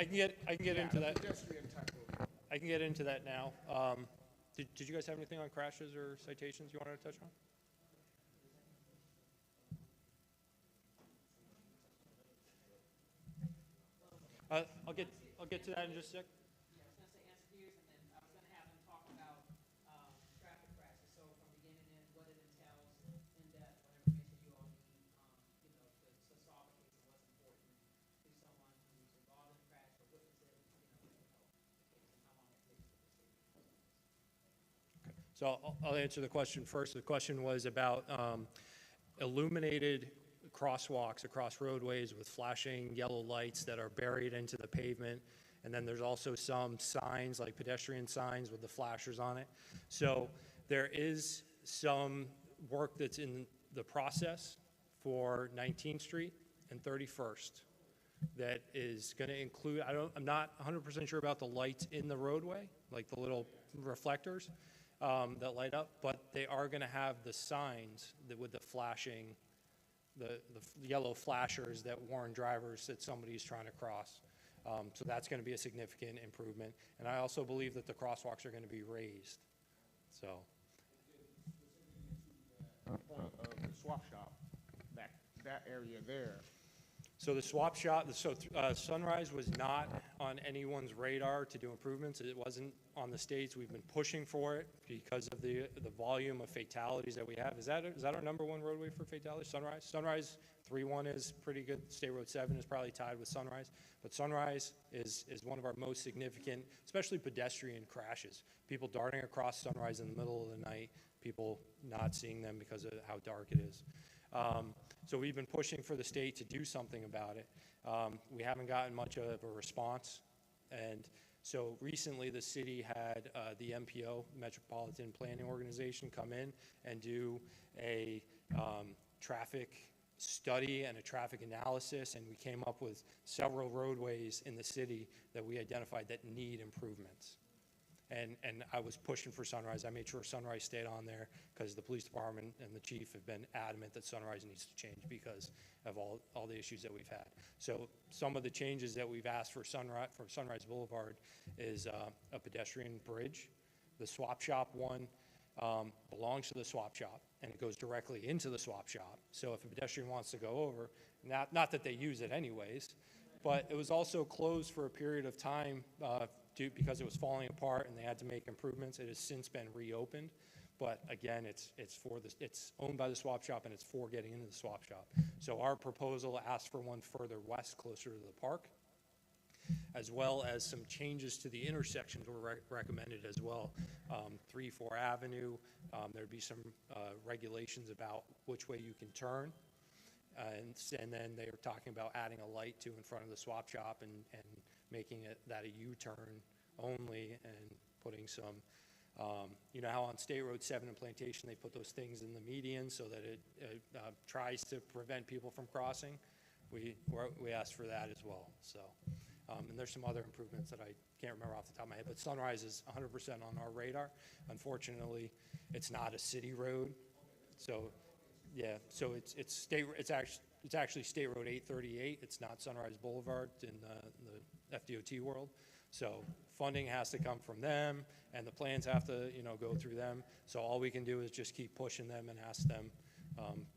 can get into that. Pedestrian type of. I can get into that now. Did you guys have anything on crashes or citations you wanted to touch on? I'll get to that in just a sec. Yeah, I was gonna say answer Peter's, and then I was gonna have them talk about, traffic crashes, so from beginning to end, what it entails, in depth, what information you all need, you know, to solve a case, and what's important to someone who's involved in a crash or witness it, you know, to help the case, and how long it takes for the state to process. So I'll answer the question first. The question was about illuminated crosswalks across roadways with flashing yellow lights that are buried into the pavement. And then there's also some signs, like pedestrian signs with the flashers on it. So there is some work that's in the process for 19th Street and 31st that is going to include, I'm not 100% sure about the lights in the roadway, like the little reflectors that light up, but they are going to have the signs that with the flashing, the yellow flashers that warn drivers that somebody's trying to cross. So that's going to be a significant improvement. And I also believe that the crosswalks are going to be raised. So. Point of the swap shop, that area there. So the swap shop, Sunrise was not on anyone's radar to do improvements. It wasn't on the state's. We've been pushing for it because of the volume of fatalities that we have. Is that our number one roadway for fatalities, Sunrise? Sunrise 3-1 is pretty good. State Road 7 is probably tied with Sunrise. But Sunrise is one of our most significant, especially pedestrian crashes. People darting across Sunrise in the middle of the night, people not seeing them because of how dark it is. So we've been pushing for the state to do something about it. We haven't gotten much of a response. And so recently the city had the MPO, Metropolitan Planning Organization, come in and do a traffic study and a traffic analysis, and we came up with several roadways in the city that we identified that need improvements. And I was pushing for Sunrise. I made sure Sunrise stayed on there because the police department and the chief have been adamant that Sunrise needs to change because of all the issues that we've had. So some of the changes that we've asked for Sunrise Boulevard is a pedestrian bridge. The swap shop one belongs to the swap shop, and it goes directly into the swap shop. So if a pedestrian wants to go over, not that they use it anyways, but it was also closed for a period of time because it was falling apart and they had to make improvements. It has since been reopened, but again, it's owned by the swap shop and it's for getting into the swap shop. So our proposal asks for one further west, closer to the park, as well as some changes to the intersections were recommended as well. 3-4 Avenue, there'd be some regulations about which way you can turn. And then they were talking about adding a light to in front of the swap shop and making it that a U-turn only, and putting some, you know how on State Road 7 and Plantation they put those things in the median so that it tries to prevent people from crossing. We asked for that as well. So, and there's some other improvements that I can't remember off the top of my head, but Sunrise is 100% on our radar. Unfortunately, it's not a city road, so yeah. So it's actually State Road 838. It's not Sunrise Boulevard in the FDOT world. So funding has to come from them, and the plans have to, go through them. So all we can do is just keep pushing them and ask them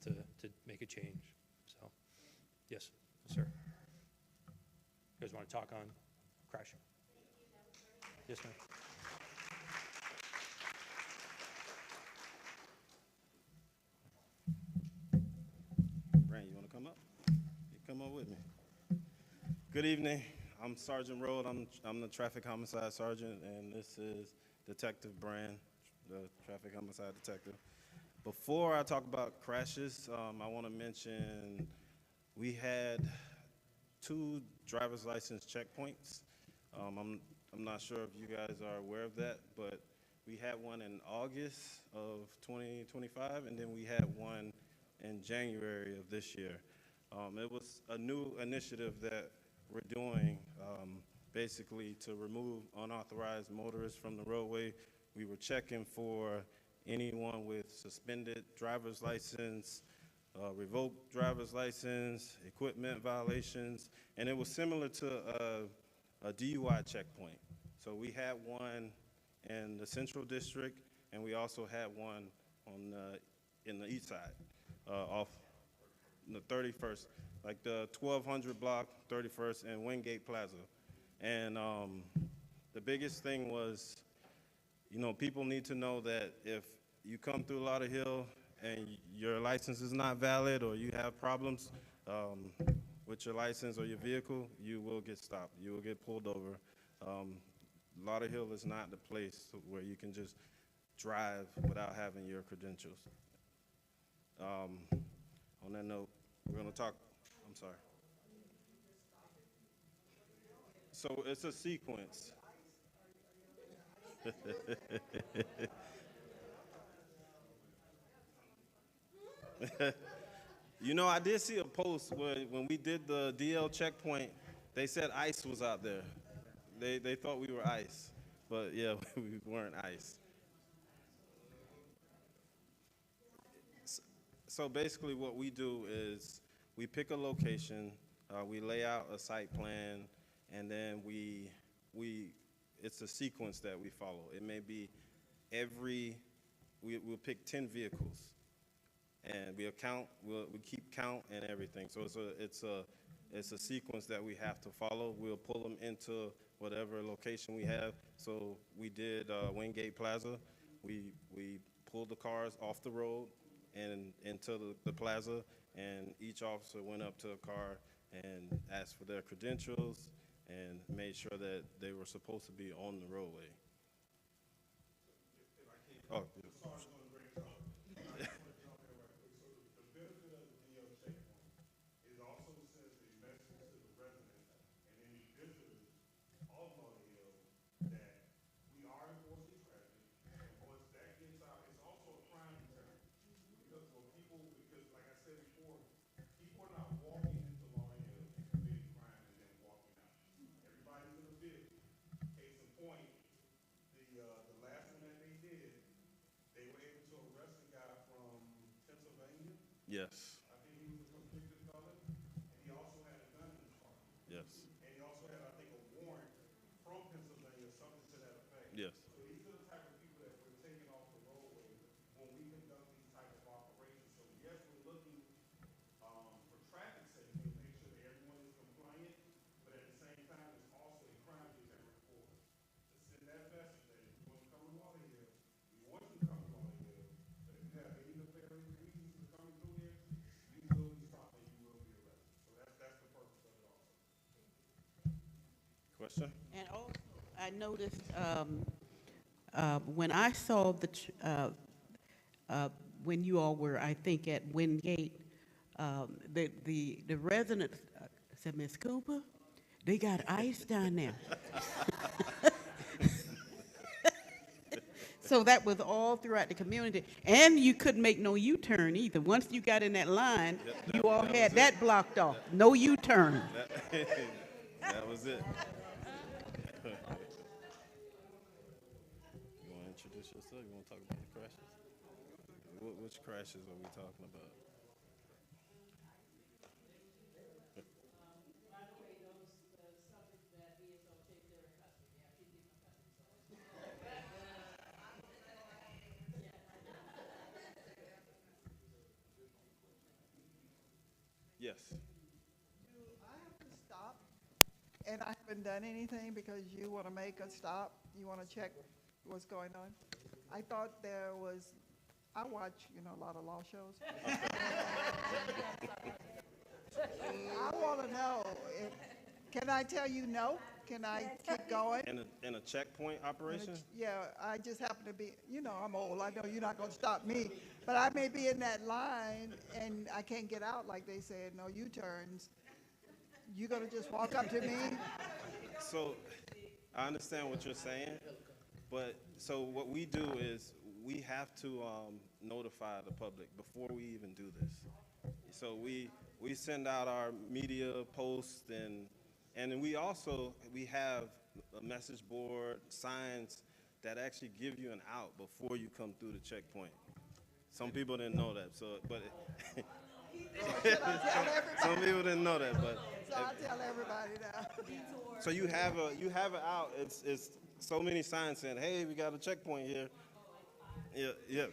to make a change. So, yes, sir. You guys want to talk on crashing? Yes, ma'am. Brian, you want to come up? You come up with me. Good evening. I'm Sergeant Road. I'm the traffic homicide sergeant, and this is Detective Brand, the traffic homicide detective. Before I talk about crashes, I want to mention we had 2 driver's license checkpoints. I'm not sure if you guys are aware of that, but we had one in August of 2025, and then we had one in January of this year. It was a new initiative that we're doing basically to remove unauthorized motorists from the roadway. We were checking for anyone with suspended driver's license, revoked driver's license, equipment violations, and it was similar to a DUI checkpoint. So we had one in the Central District, and we also had one on in the east side, off the 31st, like the 1200 block, 31st, and Wingate Plaza. And the biggest thing was, you know, people need to know that if you come through Lauderhill and your license is not valid or you have problems with your license or your vehicle, you will get stopped. You will get pulled over. Lauderhill is not the place where you can just drive without having your credentials. On that note, we're going to talk, I'm sorry. So it's a sequence. You know, I did see a post when we did the DL checkpoint, they said ICE was out there. They thought we were ICE, but yeah, we weren't ICE. So basically what we do is we pick a location, we lay out a site plan, and then it's a sequence that we follow. It may be we'll pick 10 vehicles, and we keep count and everything. So it's a sequence that we have to follow. We'll pull them into whatever location we have. So we did Wingate Plaza. We pulled the cars off the road and into the plaza, and each officer went up to a car and asked for their credentials and made sure that they were supposed to be on the roadway. Oh, yeah. Yes. I think he was a convicted felon, and he also had a gun in his car. Yes. And he also had, I think, a warrant from Pennsylvania, something to that effect. Yes. So these are the type of people that we're taking off the roadway when we conduct these type of operations. So yes, we're looking for traffic safety to make sure that everyone is compliant, but at the same time, it's also a crime deterrent for us. To send that message that if you want to come to Lauderhill, we want you to come to Lauderhill, but if you have any nefarious reasons for coming through here, you will be stopped and you will be arrested. So that's the purpose of it also. Question? And also, I noticed when I saw when you all were, I think, at Wingate, the residents said, Miss Cooper, they got ice down there. So that was all throughout the community. And you couldn't make no U-turn either. Once you got in that line, you all had that blocked off. No U-turn. That was it. You want to introduce yourself? You want to talk about the crashes? Which crashes are we talking about? By the way, the subjects that BSO take, they're in custody. They have two people in custody. Yes. Do I have to stop? And I haven't done anything because you want to make a stop? You want to check what's going on? I thought there was, I watch, a lot of law shows. I want to know, can I tell you no? Can I keep going? In a checkpoint operation? Yeah, I just happen to be, I'm old. I know you're not going to stop me. But I may be in that line and I can't get out like they said, no U-turns. You going to just walk up to me? So I understand what you're saying, but so what we do is we have to notify the public before we even do this. So we send out our media posts and then we have a message board, signs that actually give you an out before you come through the checkpoint. Some people didn't know that, but some people didn't know that, but So I'll tell everybody now. so you have an out. It's so many signs saying, hey, we got a checkpoint here. Yeah, yeah.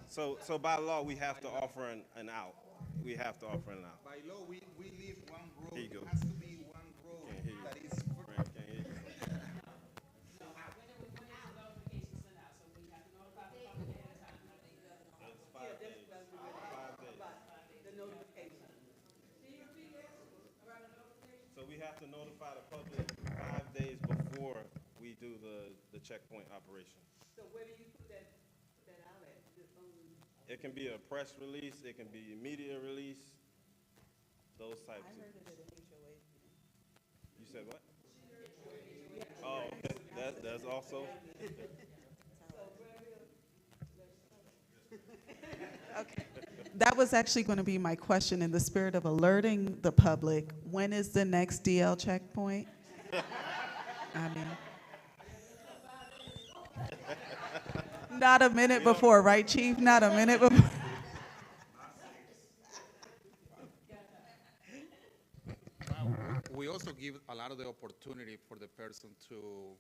So by law, we have to offer an out. We have to offer an out. By law, we leave one road. Here you go. It has to be one road Can't hear you. that is Brand, can't hear you. When is the notification sent out? So we have to notify the public ahead of time. I think It's 5 days. 5 days. The notification. So we have to notify the public 5 days before we do the checkpoint operation. So where do you put that out at? It can be a press release, it can be media release, those types I of. heard it at an HOA. You said what? Oh, okay. That's also. Okay. That was actually going to be my question. In the spirit of alerting the public, when is the next DL checkpoint? I mean, not a minute before, right, Chief? Not a minute before. We also give a lot of the opportunity for the person to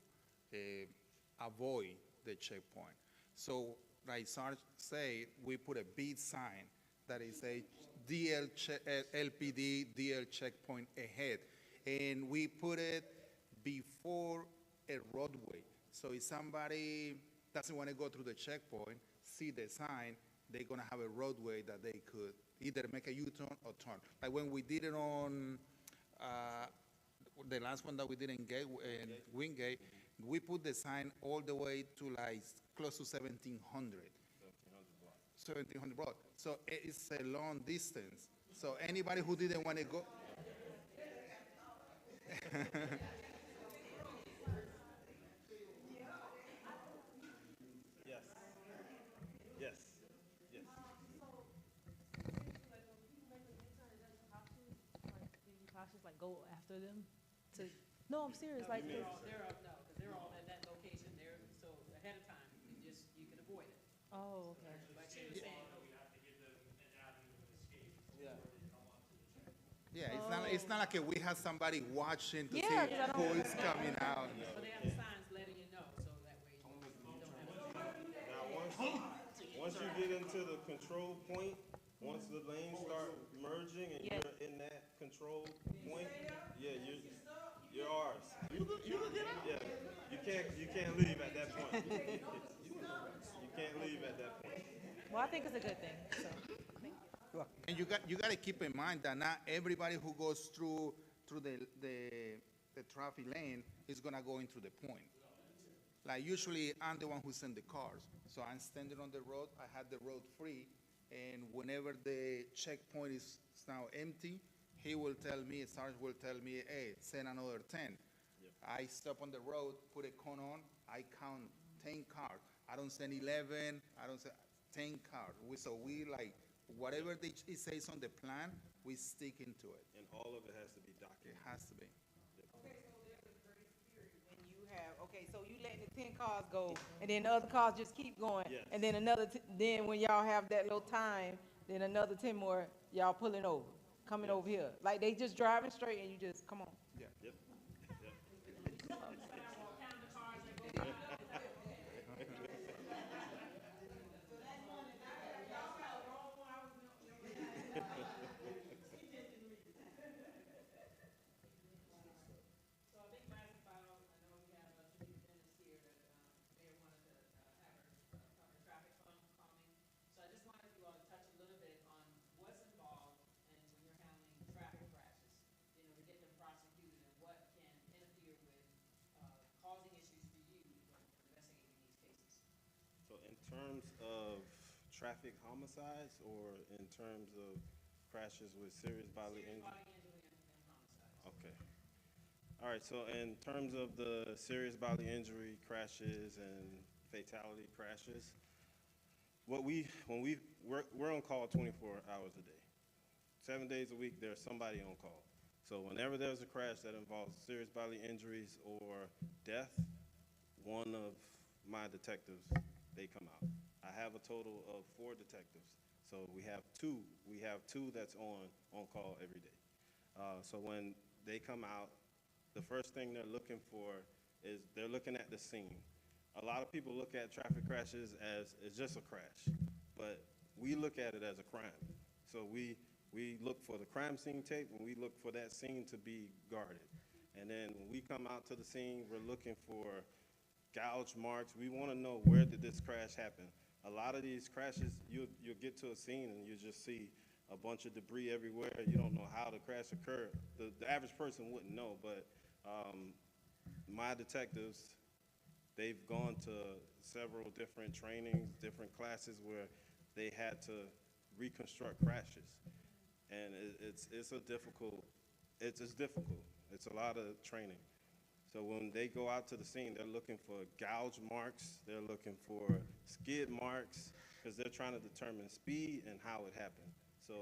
avoid the checkpoint. So, like Sarge say, we put a big sign that is a LPD DL checkpoint ahead, and we put it before a roadway. So if somebody doesn't want to go through the checkpoint, see the sign, they're gonna have a roadway that they could either make a U-turn or turn. Like when we did it on the last one that we did in Wingate, we put the sign all the way to like close to 1,700. 1,700 block. So it's a long distance. So anybody who didn't want to go. Yes. Yes. Yes. cautious, like go after them to, no, I'm serious, like. They're all, no, because they're all at that location there, so ahead of time, you can avoid it. Oh, okay. Like she was saying. Yeah, it's not like we have somebody watching to Yeah, 'cause see I don't- who is coming out. So they have signs letting you know, so that way you don't have to. Now, once you get into the control point, once the lanes start merging and you're in that control point, yeah, you're ours. Yeah, you can't leave at that point. You can't leave at that point. Well, I think it's a good thing, so. And you got to keep in mind that not everybody who goes through the traffic lane is gonna go into the point. Like usually I'm the one who's in the cars, so I'm standing on the road. I have the road free, and whenever the checkpoint is now empty, he will tell me, Sarge will tell me, hey, send another 10. I stop on the road, put a cone on, I count 10 cars. I don't send 11, I don't send 10 cars. So we like, whatever it says on the plan, we stick into it. And all of it has to be It documented. has to be. When you have, okay, so you letting the 10 cars go, and then the other cars just keep going, Yes. and then then when y'all have that little time, then another 10 more, y'all pulling over, coming over here. Like they just driving straight and you just, come on. Yep. Yep. So I think last about, I know we have a few minutes here that Mayor wanted to have her cover traffic calming. So I just wanted you all to touch a little bit on what's involved in when you're handling traffic crashes, you know, to get them prosecuted and what can interfere with causing issues for you when investigating these cases. So in terms of traffic homicides or in terms of crashes with serious bodily injury? Body injury and homicides. Okay. All right, so in terms of the serious bodily injury crashes and fatality crashes, we're on call 24 hours a day. 7 days a week, there's somebody on call. So whenever there's a crash that involves serious bodily injuries or death, one of my detectives, they come out. I have a total of 4 detectives. So we have two that's on call every day. So when they come out, the first thing they're looking for is they're looking at the scene. A lot of people look at traffic crashes as it's just a crash, but we look at it as a crime. So we look for the crime scene tape, and we look for that scene to be guarded. And then when we come out to the scene, we're looking for gouge marks. We want to know, where did this crash happen? A lot of these crashes, you'll get to a scene and you just see a bunch of debris everywhere. You don't know how the crash occurred. The average person wouldn't know, but my detectives, they've gone to several different trainings, different classes where they had to reconstruct crashes. And it's difficult. It's a lot of training. So when they go out to the scene, they're looking for gouge marks, they're looking for skid marks, because they're trying to determine speed and how it happened. So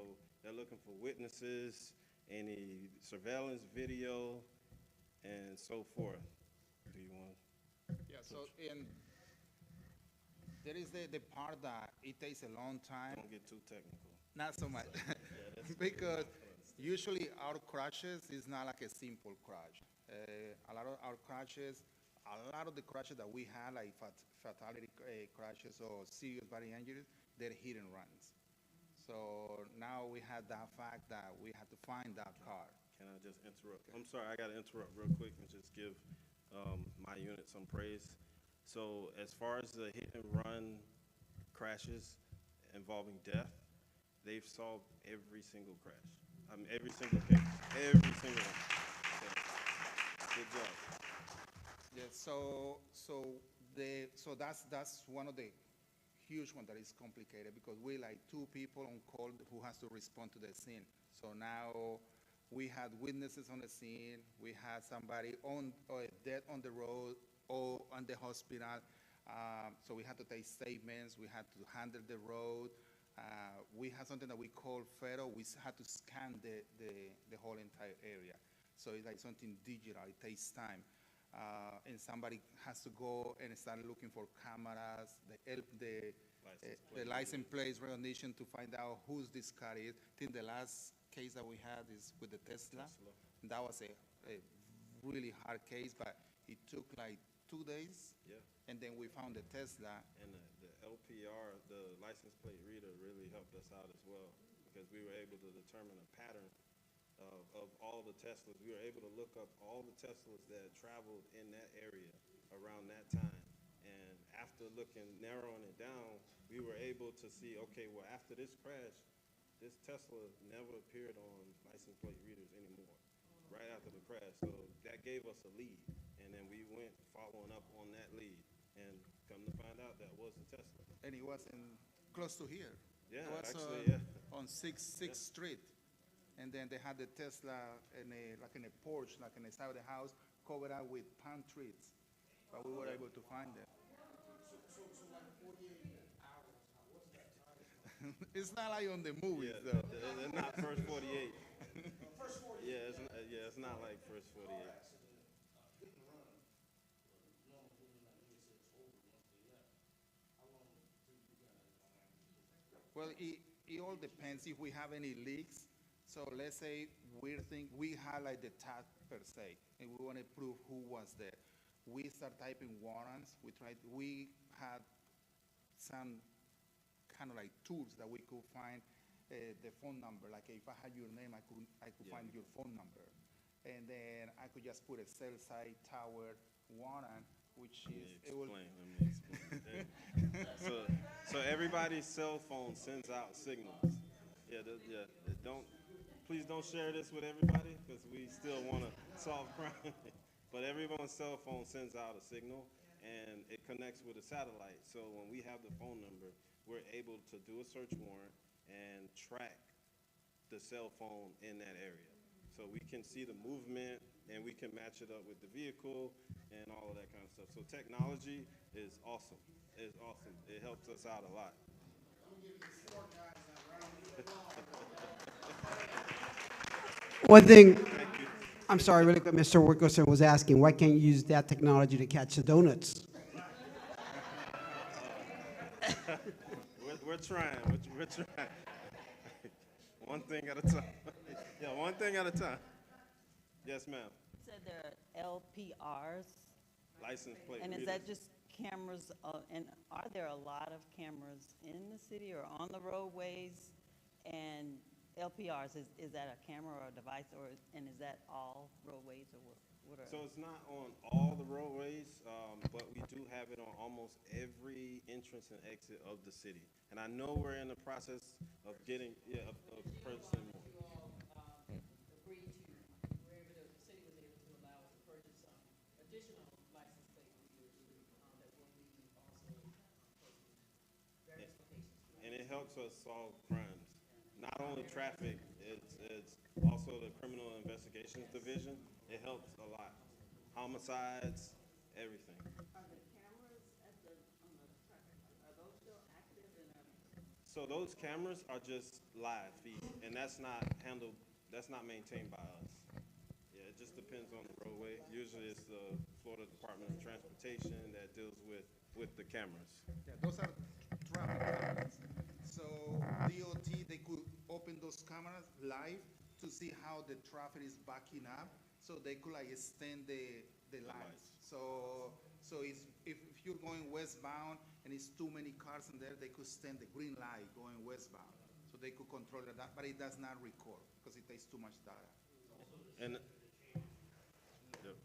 they're looking for witnesses, any surveillance video, and so forth. Do you want to? Yeah, so there is the part that it takes a long time. Don't get too technical. Not so much. Because usually our crashes is not like a simple crash. A lot of our crashes, a lot of the crashes that we had, like fatality crashes or serious body injuries, they're hit and runs. So now we had that fact that we had to find that car. Can I just interrupt? I'm sorry, I got to interrupt real quick and just give my unit some praise. So as far as the hit and run crashes involving death, they've solved every single crash. I mean, every single case, every single one. Good job. Yeah, so that's one of the huge one that is complicated, because we like two people on call who has to respond to the scene. So now we had witnesses on the scene, we had somebody dead on the road or on the hospital. So we had to take statements, we had to handle the road. We had something that we call FERO. We had to scan the whole entire area. So it's like something digital, it takes time. And somebody has to go and start looking for cameras, the license plate recognition to find out whose this car is. I think the last case that we had is with the Tesla. And that was a really hard case, but it took like 2 days. Yeah. And then we found the Tesla. And the LPR, the license plate reader, really helped us out as well, because we were able to determine a pattern of all the Teslas. We were able to look up all the Teslas that had traveled in that area around that time. And after narrowing it down, we were able to see, okay, well, after this crash, this Tesla never appeared on license plate readers anymore, right after the crash. So that gave us a lead. And then we went following up on that lead. And come to find out, that was the Tesla. And it was close to here. Yeah, it was, actually, yeah. On 6th Street. And then they had the Tesla in a porch, like in the side of the house, covered up with palm trees. But we were able to find them. So like 48 hours, what's that time? It's not like on the movies, Yeah, though. it's not first 48. First 48. Yeah, it's not like first 48. Hit and run. Normally, like you said, it's over once they left. How long do you guys? Well, it all depends if we have any leaks. So let's say we highlight the tag per se, and we want to prove who was there. We start typing warrants. We had some kind of like tools that we could find the phone number. Like if I had your name, I could find your phone number, and then I could just put a cell site tower warrant, which is Let me explain. So everybody's cell phone sends out signals. Please don't share this with everybody, because we still want to solve crime. But everyone's cell phone sends out a signal, and it connects with a satellite. So when we have the phone number, we're able to do a search warrant and track the cell phone in that area. So we can see the movement, and we can match it up with the vehicle and all of that kind of stuff. So technology is awesome. It's awesome. It helps us out a lot. I'm gonna give these four guys a round of applause. One thing, I'm sorry, really quick, Mr. Wilkerson was asking, why can't you use that technology to catch the donuts? We're trying. We're trying. One thing at a time. Yeah, one thing at a time. Yes, ma'am. You said there are LPRs. license plate And is readers. that just cameras, and are there a lot of cameras in the city or on the roadways? And LPRs, is that a camera or a device, and is that all roadways, or what are? So it's not on all the roadways, but we do have it on almost every entrance and exit of the city. And I know we're in the process of getting, of purchasing more. You all agreed to, the city was able to allow us to purchase some additional license plate readers that will be also various locations. And it helps us solve crimes. Not only traffic, it's also the criminal investigations division. It helps a lot. Homicides, everything. Are the cameras on the traffic, are those still active So those cameras are just live feed, and that's not handled, that's not maintained by us. Yeah, it just depends on the roadway. Usually it's the Florida Department of Transportation that deals with the cameras. Yeah, those are traffic cameras. So DOT, they could open those cameras live to see how the traffic is backing up, so they could like extend the lines. So if you're going westbound and it's too many cars in there, they could stand the green light going westbound. So they could control that, but it does not record because it takes too much data. And yep.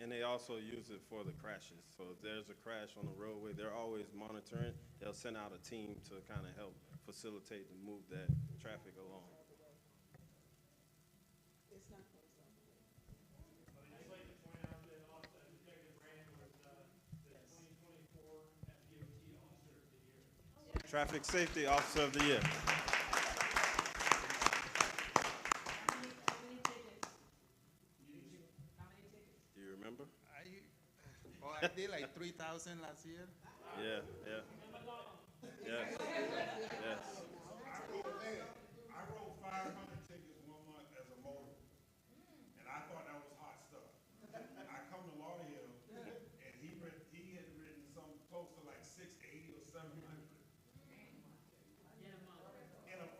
And they also use it for the crashes. So if there's a crash on the roadway, they're always monitoring. They'll send out a team to kind of help facilitate and move that traffic along. It's not closed off. I'd just like to point out that also Detective Brand was the 2024 FDOT Officer of the Year. Traffic Safety Officer of the Year. Do you remember? I did like 3,000 last year. Yeah, yeah. Yes. Yes. I wrote 500 tickets one month as a motor, and I thought that was hot stuff. I come to Lauderhill, and he had written something close to like 680 or 700.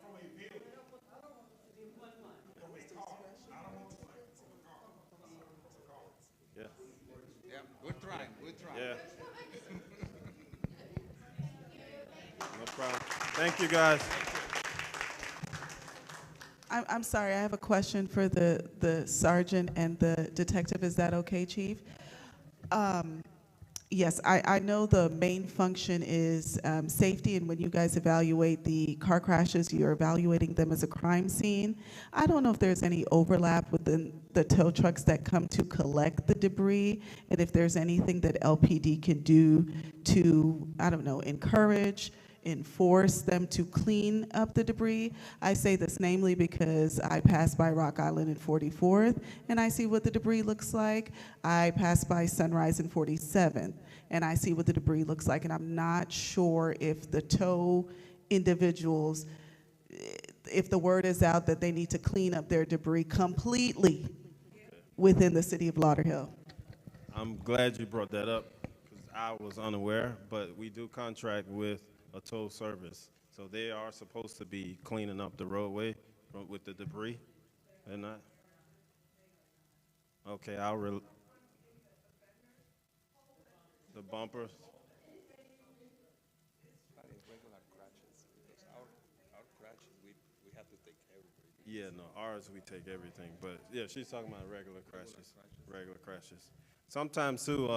From a vehicle. From a car. I don't want to like from a car. From a car. Yeah. Yeah, good try, good try. Yeah. No problem. Thank you, guys. I'm sorry, I have a question for the sergeant and the detective. Is that okay, Chief? Yes, I know the main function is safety, and when you guys evaluate the car crashes, you're evaluating them as a crime scene. I don't know if there's any overlap within the tow trucks that come to collect the debris, and if there's anything that LPD can do to, I don't know, encourage, enforce them to clean up the debris. I say this namely because I pass by Rock Island and 44th, and I see what the debris looks like. I pass by Sunrise and 47th, and I see what the debris looks like, and I'm not sure if the tow individuals, if the word is out that they need to clean up their debris completely within the city of Lauderhill. I'm glad you brought that up because I was unaware, but we do contract with a tow service. So they are supposed to be cleaning up the roadway with the debris. They're not? Okay, the bumpers. Regular crashes, because our crashes, we have to take everybody. Yeah, no, ours we take everything, but yeah, she's talking about regular crashes. Regular crashes. Sometimes too,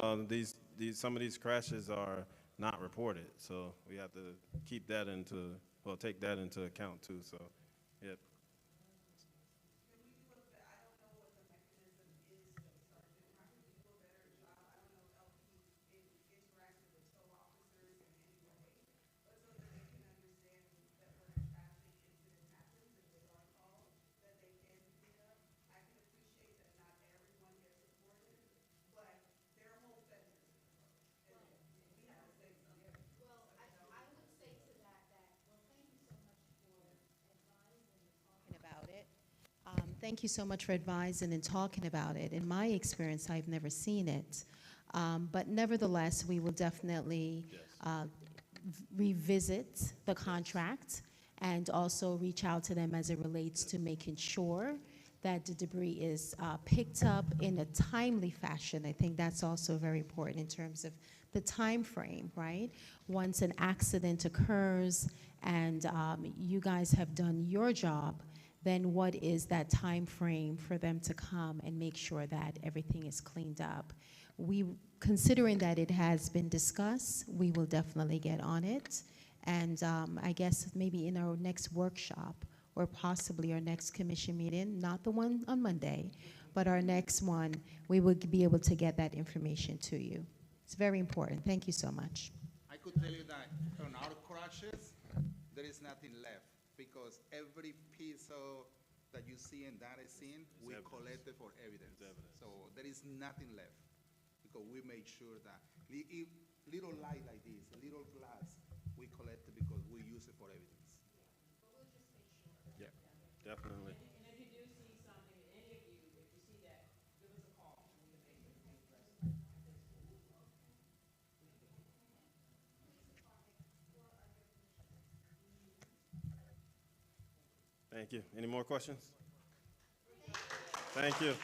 some of these crashes are not reported, so we have to keep that take that into account too. So, yep. About it. Thank you so much for advising and talking about it. In my experience, I've never seen it. But nevertheless, we will definitely revisit the contract and also reach out to them as it relates to making sure that the debris is picked up in a timely fashion. I think that's also very important in terms of the time frame, right? Once an accident occurs and you guys have done your job, then what is that time frame for them to come and make sure that everything is cleaned up? Considering that it has been discussed, we will definitely get on it. And I guess maybe in our next workshop or possibly our next commission meeting, not the one on Monday, but our next one, we will be able to get that information to you. It's very important. Thank you so much. I could tell you that on our crashes, there is nothing left because every piece of that you see in that scene, we collected for evidence. So there is nothing left because we made sure that little light like this, a little glass, we collected because we use it for evidence. Yeah, definitely. And if you do see something, any of you, if you see that, give us a call, and we can make sure we address it. Thank you. Any more questions? Thank you.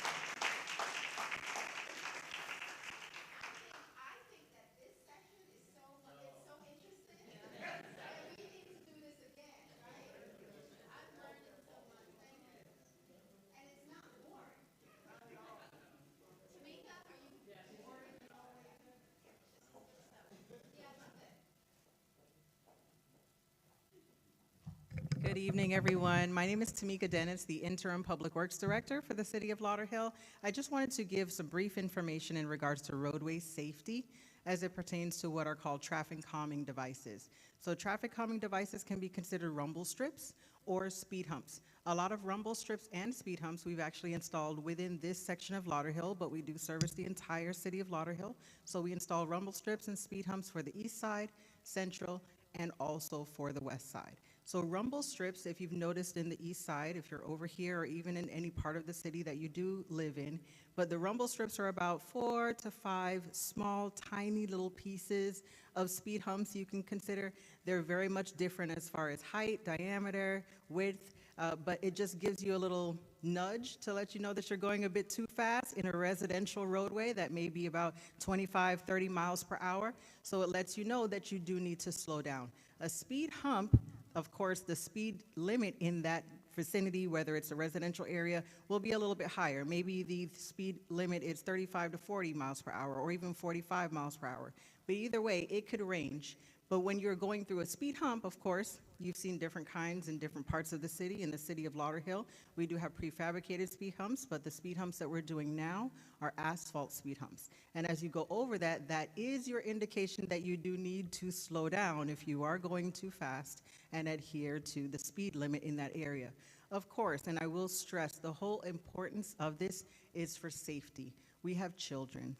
Good evening, everyone. My name is Tamika Dennis, the Interim Public Works Director for the City of Lauderhill. I just wanted to give some brief information in regards to roadway safety as it pertains to what are called traffic calming devices. So traffic calming devices can be considered rumble strips or speed humps. A lot of rumble strips and speed humps we've actually installed within this section of Lauderhill, but we do service the entire city of Lauderhill. So we install rumble strips and speed humps for the east side, central, and also for the west side. So rumble strips, if you've noticed in the east side, if you're over here or even in any part of the city that you do live in, but the rumble strips are about 4 to 5 small, tiny little pieces of speed humps you can consider. They're very much different as far as height, diameter, width, but it just gives you a little nudge to let you know that you're going a bit too fast in a residential roadway that may be about 25, 30 miles per hour. So it lets you know that you do need to slow down. A speed hump, of course, the speed limit in that vicinity, whether it's a residential area, will be a little bit higher. Maybe the speed limit is 35 to 40 miles per hour or even 45 miles per hour. But either way, it could range. But when you're going through a speed hump, of course, you've seen different kinds in different parts of the city. In the city of Lauderhill, we do have prefabricated speed humps, but the speed humps that we're doing now are asphalt speed humps. And as you go over that, that is your indication that you do need to slow down if you are going too fast and adhere to the speed limit in that area. Of course, and I will stress, the whole importance of this is for safety. We have children,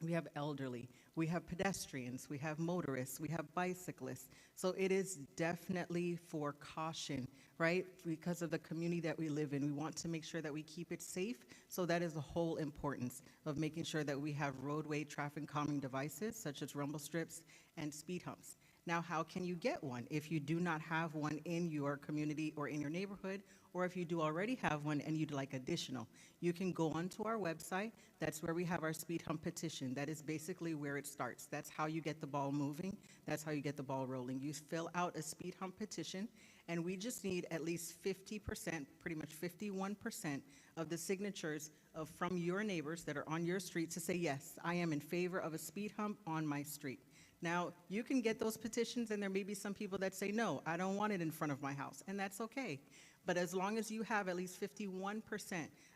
we have elderly, we have pedestrians, we have motorists, we have bicyclists. So it is definitely for caution, right? Because of the community that we live in, we want to make sure that we keep it safe. So that is the whole importance of making sure that we have roadway traffic calming devices such as rumble strips and speed humps. Now, how can you get one if you do not have one in your community or in your neighborhood, or if you do already have one and you'd like additional? You can go onto our website. That's where we have our speed hump petition. That is basically where it starts. That's how you get the ball moving. That's how you get the ball rolling. You fill out a speed hump petition, and we just need at least 50%, pretty much 51% of the signatures from your neighbors that are on your street to say, yes, I am in favor of a speed hump on my street. Now, you can get those petitions, and there may be some people that say, no, I don't want it in front of my house, and that's okay. But as long as you have at least 51%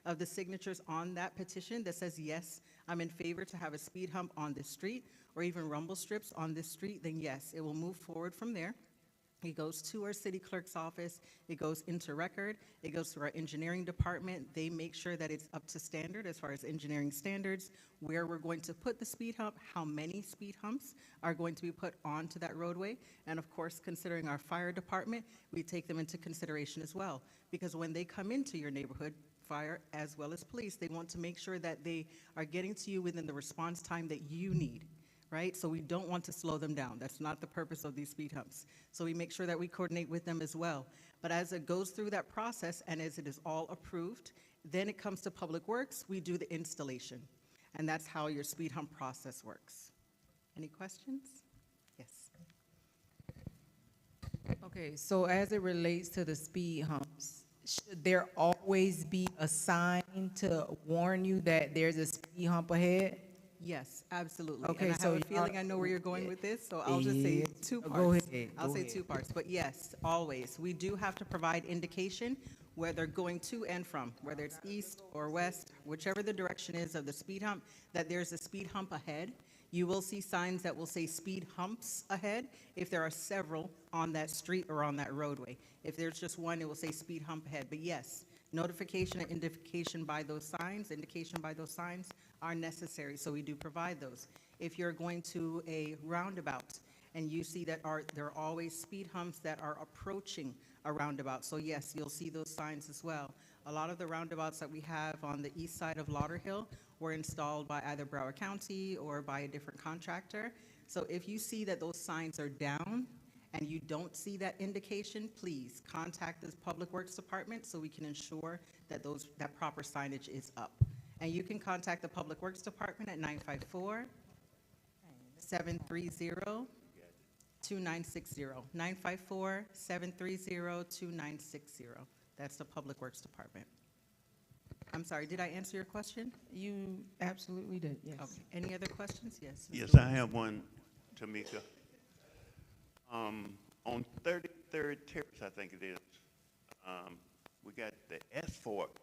of the signatures on that petition that says, yes, I'm in favor to have a speed hump on this street, or even rumble strips on this street, then yes, it will move forward from there. It goes to our city clerk's office, it goes into record, it goes to our engineering department. They make sure that it's up to standard as far as engineering standards, where we're going to put the speed hump, how many speed humps are going to be put onto that roadway. And of course, considering our fire department, we take them into consideration as well. Because when they come into your neighborhood, fire as well as police, they want to make sure that they are getting to you within the response time that you need. Right? So we don't want to slow them down. That's not the purpose of these speed humps. So we make sure that we coordinate with them as well. But as it goes through that process and as it is all approved Then it comes to Public Works, we do the installation. And that's how your speed hump process works. Any questions? Yes. Okay, so as it relates to the speed humps, should there always be a sign to warn you that there's a speed hump ahead? Yes, absolutely. Okay, And I so have a feeling I know where you're going with this, so I'll just say Yeah. two parts. Go ahead, I'll go say ahead. two parts, but yes, always. We do have to provide indication whether going to and from, whether it's east or west, whichever the direction is of the speed hump, that there's a speed hump ahead. You will see signs that will say speed humps ahead if there are several on that street or on that roadway. If there's just one, it will say speed hump ahead. But yes, notification and indication by those signs are necessary, so we do provide those. If you're going to a roundabout and you see that there are always speed humps that are approaching a roundabout, so yes, you'll see those signs as well. A lot of the roundabouts that we have on the east side of Lauderhill were installed by either Broward County or by a different contractor. So if you see that those signs are down and you don't see that indication, please contact the Public Works Department so we can ensure that that proper signage is up. And you can contact the Public Works Department at 954-730-2960. 954-730-2960. That's the Public Works Department. I'm sorry, did I answer your question? You absolutely did, yes. Okay. Any other questions? Yes. Mr. Yes, I Wilson. have one, Tamika. On 33rd Terrace, I think it is, we got the S-Fork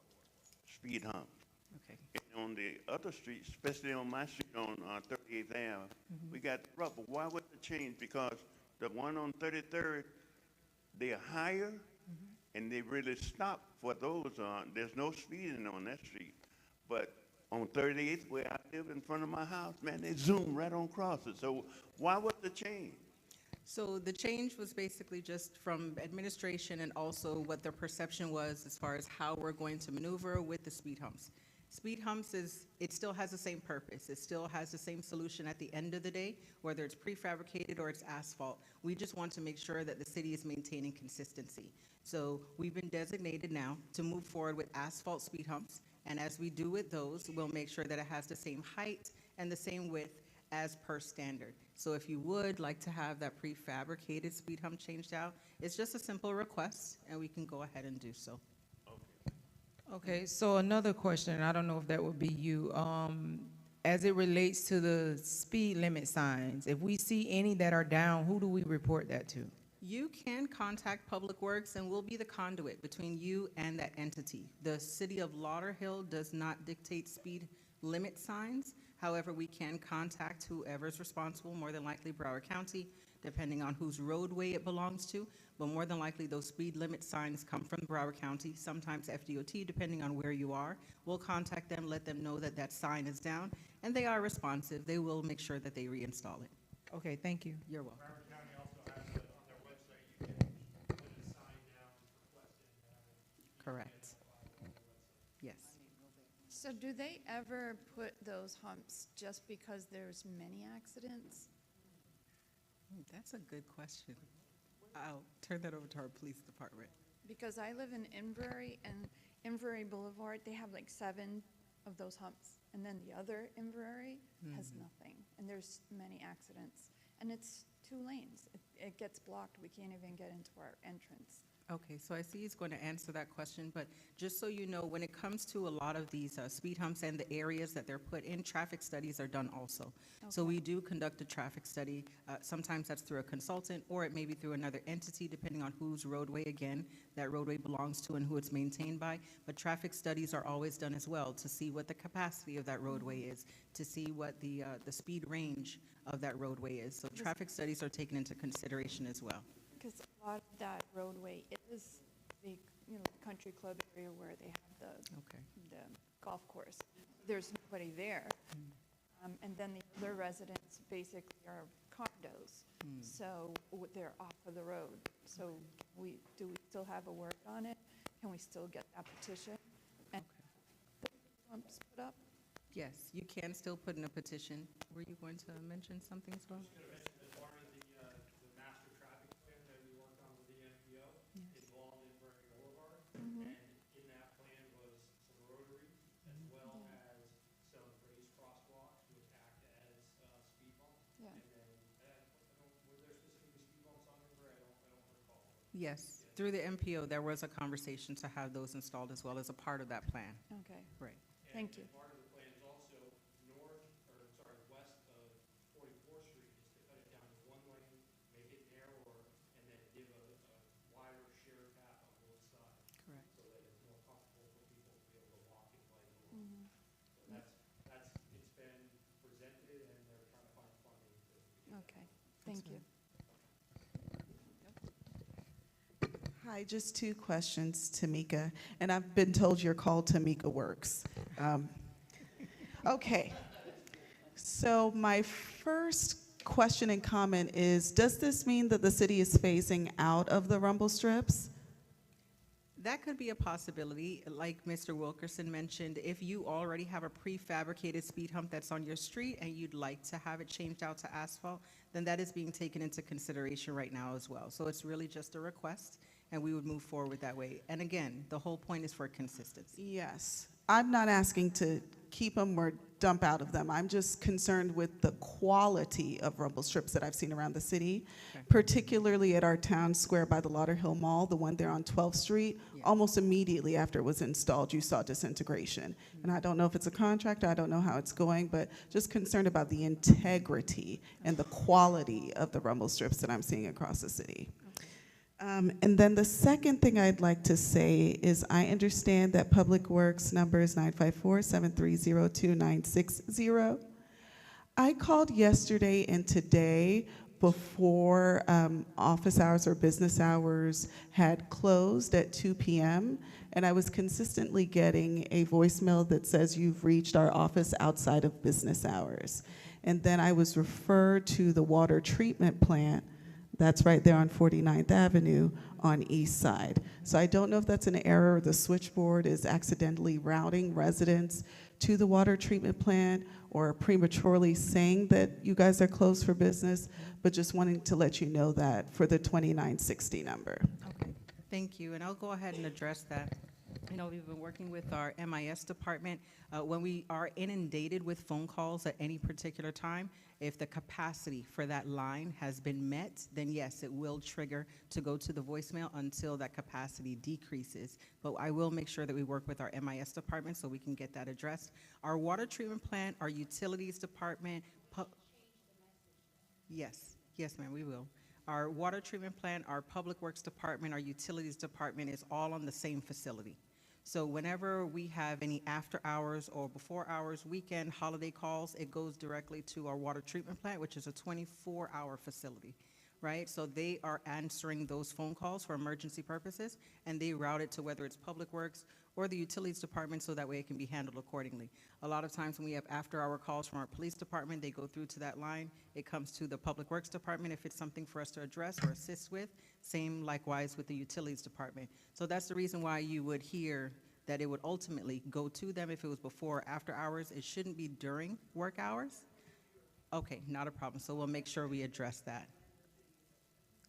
speed hump. Okay. And on the other streets, especially on my street on 38th Ave, we got the rubber. Why would it change? Because the one on 33rd, they're higher, and they really stop for those. There's no speeding on that street. But on 38th, where I live in front of my house, man, they zoom right on across it. So why was the change? So the change was basically just from administration and also what their perception was as far as how we're going to maneuver with the speed humps. Speed humps it still has the same purpose. It still has the same solution at the end of the day, whether it's prefabricated or it's asphalt. We just want to make sure that the city is maintaining consistency. So we've been designated now to move forward with asphalt speed humps. And as we do with those, we'll make sure that it has the same height and the same width as per standard. So if you would like to have that prefabricated speed hump changed out, it's just a simple request, and we can go ahead and do so. Okay, so another question, I don't know if that would be you. As it relates to the speed limit signs, if we see any that are down, who do we report that to? You can contact Public Works, and we'll be the conduit between you and that entity. The city of Lauderhill does not dictate speed limit signs. However, we can contact whoever's responsible, more than likely Broward County, depending on whose roadway it belongs to. But more than likely, those speed limit signs come from Broward County, sometimes FDOT, depending on where you are. We'll contact them, let them know that that sign is down, and they are responsive. They will make sure that they reinstall it. Okay, thank you. You're welcome. Broward County also has it on their website, you can put a sign down requesting. Correct. Yes. So do they ever put those humps just because there's many accidents? That's a good question. I'll turn that over to our police department. Because I live in Inverary, and Inverary Boulevard, they have like 7 of those humps. And then the other Inverary has nothing, and there's many accidents. And it's 2 lanes. It gets blocked. We can't even get into our entrance. Okay, so I see he's going to answer that question, but just so you know, when it comes to a lot of these speed humps and the areas that they're put in, traffic studies are done also. So we do conduct a traffic study. Sometimes that's through a consultant, or it may be through another entity, depending on whose roadway, again, that roadway belongs to and who it's maintained by. But traffic studies are always done as well to see what the capacity of that roadway is, to see what the speed range of that roadway is. So traffic studies are taken into consideration as well. Because a lot of that roadway is the, country club area where they have the golf course. There's nobody there. And then the other residents basically are condos. So they're off of the road. So do we still have a word on it? Can we still get that petition and the humps put up? Yes, you can still put in a petition. Were you going to mention something as well? As far as the master traffic plan that we worked on with the NPO, involved in Inverary Boulevard, and in that plan was some Yes, through the MPO, there was a conversation to have those installed as well as a part of that plan. Okay, Right. thank you. Part of the plan is also north, or sorry, west of 44th Street is to cut it down to one lane, make it narrower, and then give a wider shared path on both sides. Correct. So that it's more comfortable for people to be able to walk and bike along. Mhm. So it's been presented and they're trying to find funding to get that. Okay, thank you. Hi, just two questions, Tamika. And I've been told you're called Tamika Works. Okay. So my first question and comment is, does this mean that the city is phasing out of the rumble strips? That could be a possibility. Like Mr. Wilkerson mentioned, if you already have a prefabricated speed hump that's on your street and you'd like to have it changed out to asphalt, then that is being taken into consideration right now as well. So it's really just a request, and we would move forward that way. And again, the whole point is for consistency. Yes. I'm not asking to keep them or dump out of them. I'm just concerned with the quality of rumble strips that I've seen around the city, particularly at our town square by the Lauderhill Mall, the one there on 12th Street. Almost immediately after it was installed, you saw disintegration. And I don't know if it's a contractor, I don't know how it's going, but just concerned about the integrity and the quality of the rumble strips that I'm seeing across the city. And then the second thing I'd like to say is I understand that Public Works number is 954-730-2960. I called yesterday and today before office hours or business hours had closed at 2 p.m., and I was consistently getting a voicemail that says you've reached our office outside of business hours. And then I was referred to the water treatment plant that's right there on 49th Avenue on East Side. So I don't know if that's an error. The switchboard is accidentally routing residents to the water treatment plant or prematurely saying that you guys are closed for business, but just wanting to let you know that for the 2960 number. Okay, thank you, and I'll go ahead and address that. You know, we've been working with our MIS department. When we are inundated with phone calls at any particular time, if the capacity for that line has been met, then yes, it will trigger to go to the voicemail until that capacity decreases. But I will make sure that we work with our MIS department so we can get that addressed. Our water treatment plant, our utilities department, yes, ma'am, we will. Our water treatment plant, our public works department, our utilities department is all on the same facility. So whenever we have any after hours or before hours, weekend, holiday calls, it goes directly to our water treatment plant, which is a 24-hour facility, right? So they are answering those phone calls for emergency purposes, and they route it to whether it's Public Works or the Utilities Department so that way it can be handled accordingly. A lot of times when we have after-hour calls from our police department, they go through to that line. It comes to the Public Works Department if it's something for us to address or assist with. Same likewise with the Utilities Department. So that's the reason why you would hear that it would ultimately go to them if it was before or after hours. It shouldn't be during work hours. Okay, not a problem. So we'll make sure we address that.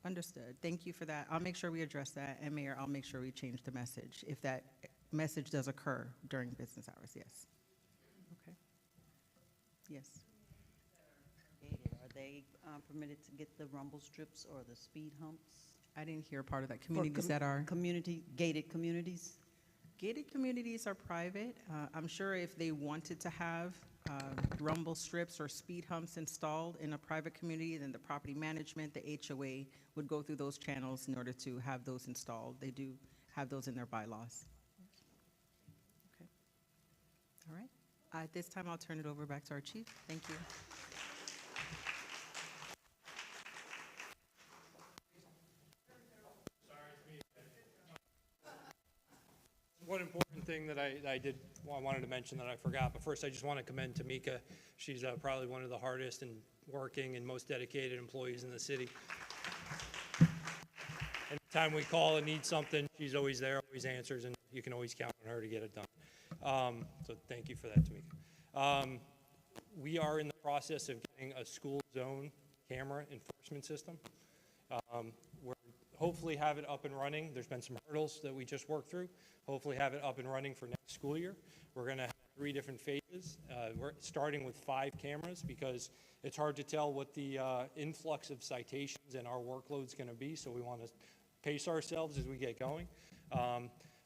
Understood. Thank you for that. I'll make sure we address that. And Mayor, I'll make sure we change the message if that message does occur during business hours, yes. Okay. Yes. Are they permitted to get the rumble strips or the speed humps? I didn't hear part of that. Communities that are? Gated communities? Gated communities are private. I'm sure if they wanted to have rumble strips or speed humps installed in a private community, then the property management, the HOA would go through those channels in order to have those installed. They do have those in their bylaws. Okay. All right. At this time, I'll turn it over back to our chief. Thank you. One important thing that I wanted to mention that I forgot, but first I just want to commend Tamika. She's probably one of the hardest and working and most dedicated employees in the city. Anytime we call and need something, she's always there, always answers, and you can always count on her to get it done. So thank you for that, Tamika. We are in the process of getting a school zone camera enforcement system. We're hopefully have it up and running. There's been some hurdles that we just worked through. Hopefully have it up and running for next school year. We're going to have 3 different phases. We're starting with 5 cameras because it's hard to tell what the influx of citations and our workload is going to be, so we want to pace ourselves as we get going.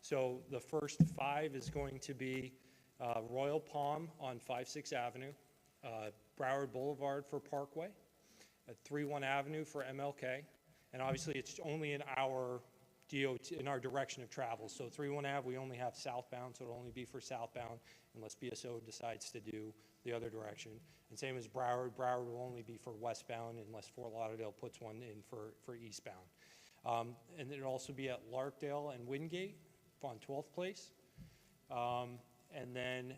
So the first 5 is going to be Royal Palm on 5-6 Avenue, Broward Boulevard for Parkway, 3-1 Avenue for MLK, and obviously it's only in our DOT, in our direction of travel. So 3-1 Ave, we only have southbound, so it'll only be for southbound unless BSO decides to do the other direction. And same as Broward, Broward will only be for westbound unless Fort Lauderdale puts one in for eastbound. And it'll also be at Larkdale and Wingate on 12th Place. And then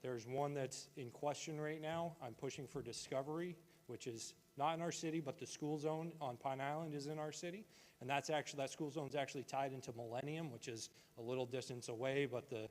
there's one that's in question right now. I'm pushing for Discovery, which is not in our city, but the school zone on Pine Island is in our city. And that school zone is actually tied into Millennium, which is a little distance away, but the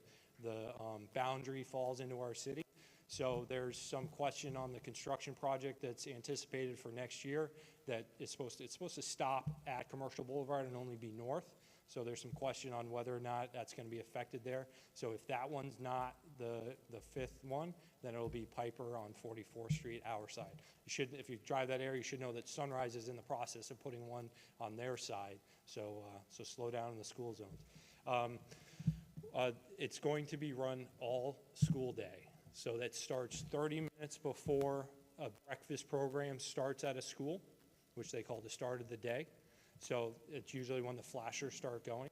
boundary falls into our city. So there's some question on the construction project that's anticipated for next year that it's supposed to stop at Commercial Boulevard and only be north. So there's some question on whether or not that's going to be affected there. So if that one's not the 5th one, then it'll be Piper on 44th Street, our side. If you drive that area, you should know that Sunrise is in the process of putting one on their side. So slow down in the school zones. It's going to be run all school day. So that starts 30 minutes before a breakfast program starts at a school, which they call the start of the day. So it's usually when the flashers start going.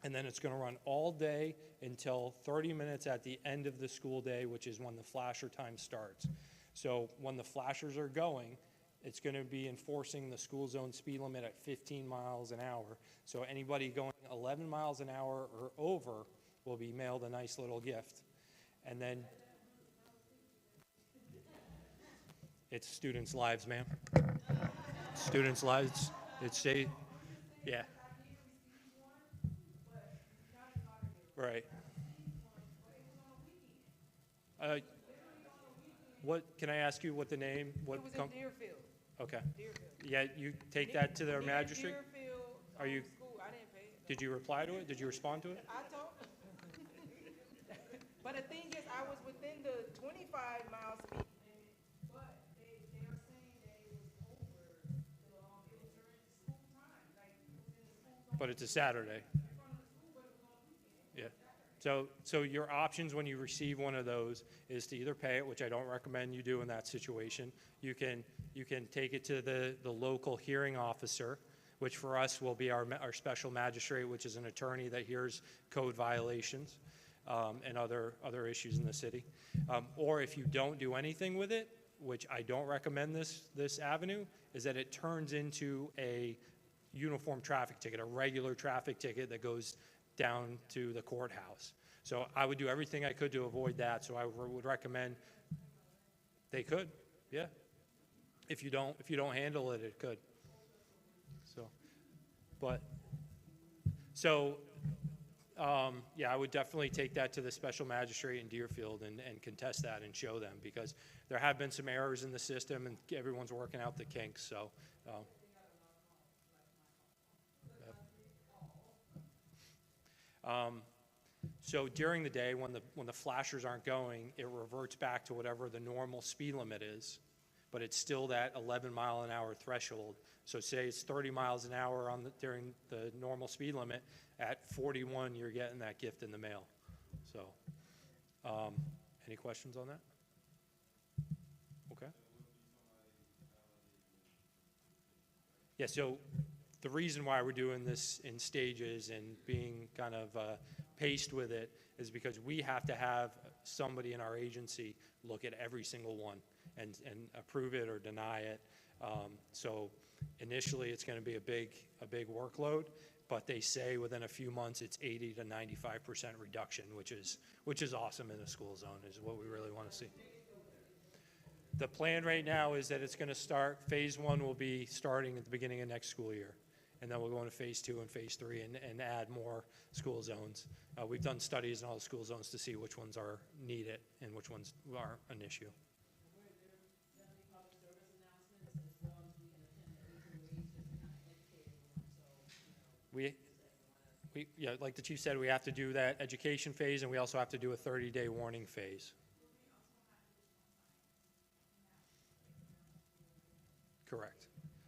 And then it's going to run all day until 30 minutes at the end of the school day, which is when the flasher time starts. So when the flashers are going, it's going to be enforcing the school zone speed limit at 15 miles an hour. So anybody going 11 miles an hour or over will be mailed a nice little gift. And then it's students' lives, ma'am. Students' lives. Yeah. Right. What, can I ask you what the name? What It was in Deerfield. Okay. Deerfield. Yeah, you take that to their magistrate? Deerfield, Are you, school, I didn't pay it. did you reply to it? Did you respond to it? I told But the thing is, I was within the 25 mile speed limit, but they are saying that it was over, it was during school time, like, it was in the school zone. But it's a Saturday. Yeah. So your options when you receive one of those is to either pay it, which I don't recommend you do in that situation. You can take it to the local hearing officer, which for us will be our special magistrate, which is an attorney that hears code violations and other issues in the city. Or if you don't do anything with it, which I don't recommend this avenue, is that it turns into a uniform traffic ticket, a regular traffic ticket that goes down to the courthouse. So I would do everything I could to avoid that. So I would recommend they could, yeah. If you don't handle it, it could. Yeah, I would definitely take that to the special magistrate in Deerfield and contest that and show them, because there have been some errors in the system and everyone's working out the kinks. So. So during the day, when the flashers aren't going, it reverts back to whatever the normal speed limit is, but it's still that 11 mile an hour threshold. So say it's 30 miles an hour during the normal speed limit. At 41, you're getting that gift in the mail. So, any questions on that? Okay. Yeah. So the reason why we're doing this in stages and being kind of paced with it is because we have to have somebody in our agency look at every single one and approve it or deny it. So initially it's going to be a big workload, but they say within a few months it's 80 to 95% reduction, which is awesome in a school zone, is what we really want to see. The plan right now is that it's going to start, phase 1 will be starting at the beginning of next school year. And then we'll go into phase 2 and phase 3 and add more school zones. We've done studies in all the school zones to see which ones are needed and which ones are an issue. Yeah, like the chief said, we have to do that education phase, and we also have to do a 30-day warning phase. Correct.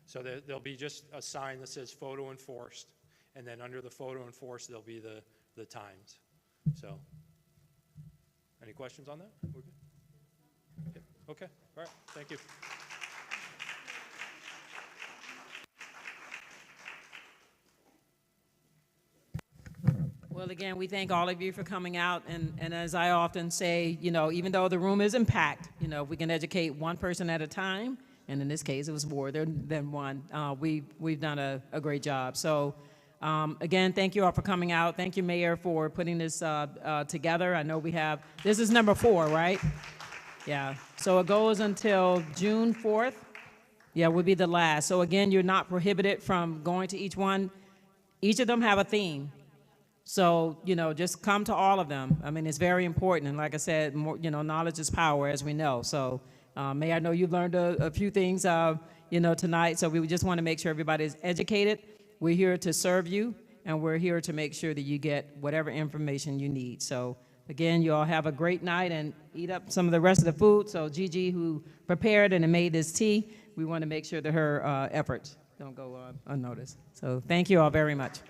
So there'll be just a sign that says photo enforced, and then under the photo enforced, there'll be the times. So, any questions on that? We're good? Okay, all right, thank you. Well, again, we thank all of you for coming out, and as I often say, you know, even though the room isn't packed, you know, if we can educate one person at a time, and in this case, it was more than one, we've done a great job. So, again, thank you all for coming out. Thank you, Mayor, for putting this together. I know we have, this is number 4, right? Yeah, so it goes until June 4th. Yeah, would be the last. So again, you're not prohibited from going to each one. Each of them have a theme. So, you know, just come to all of them. I mean, it's very important. And like I said, more, you know, knowledge is power, as we know. So, Mayor, I know you learned a few things, you know, tonight. So we just want to make sure everybody's educated. We're here to serve you, and we're here to make sure that you get whatever information you need. So, again, you all have a great night and eat up some of the rest of the food. So Gigi, who prepared and made this tea, we want to make sure that her efforts don't go unnoticed. So thank you all very much.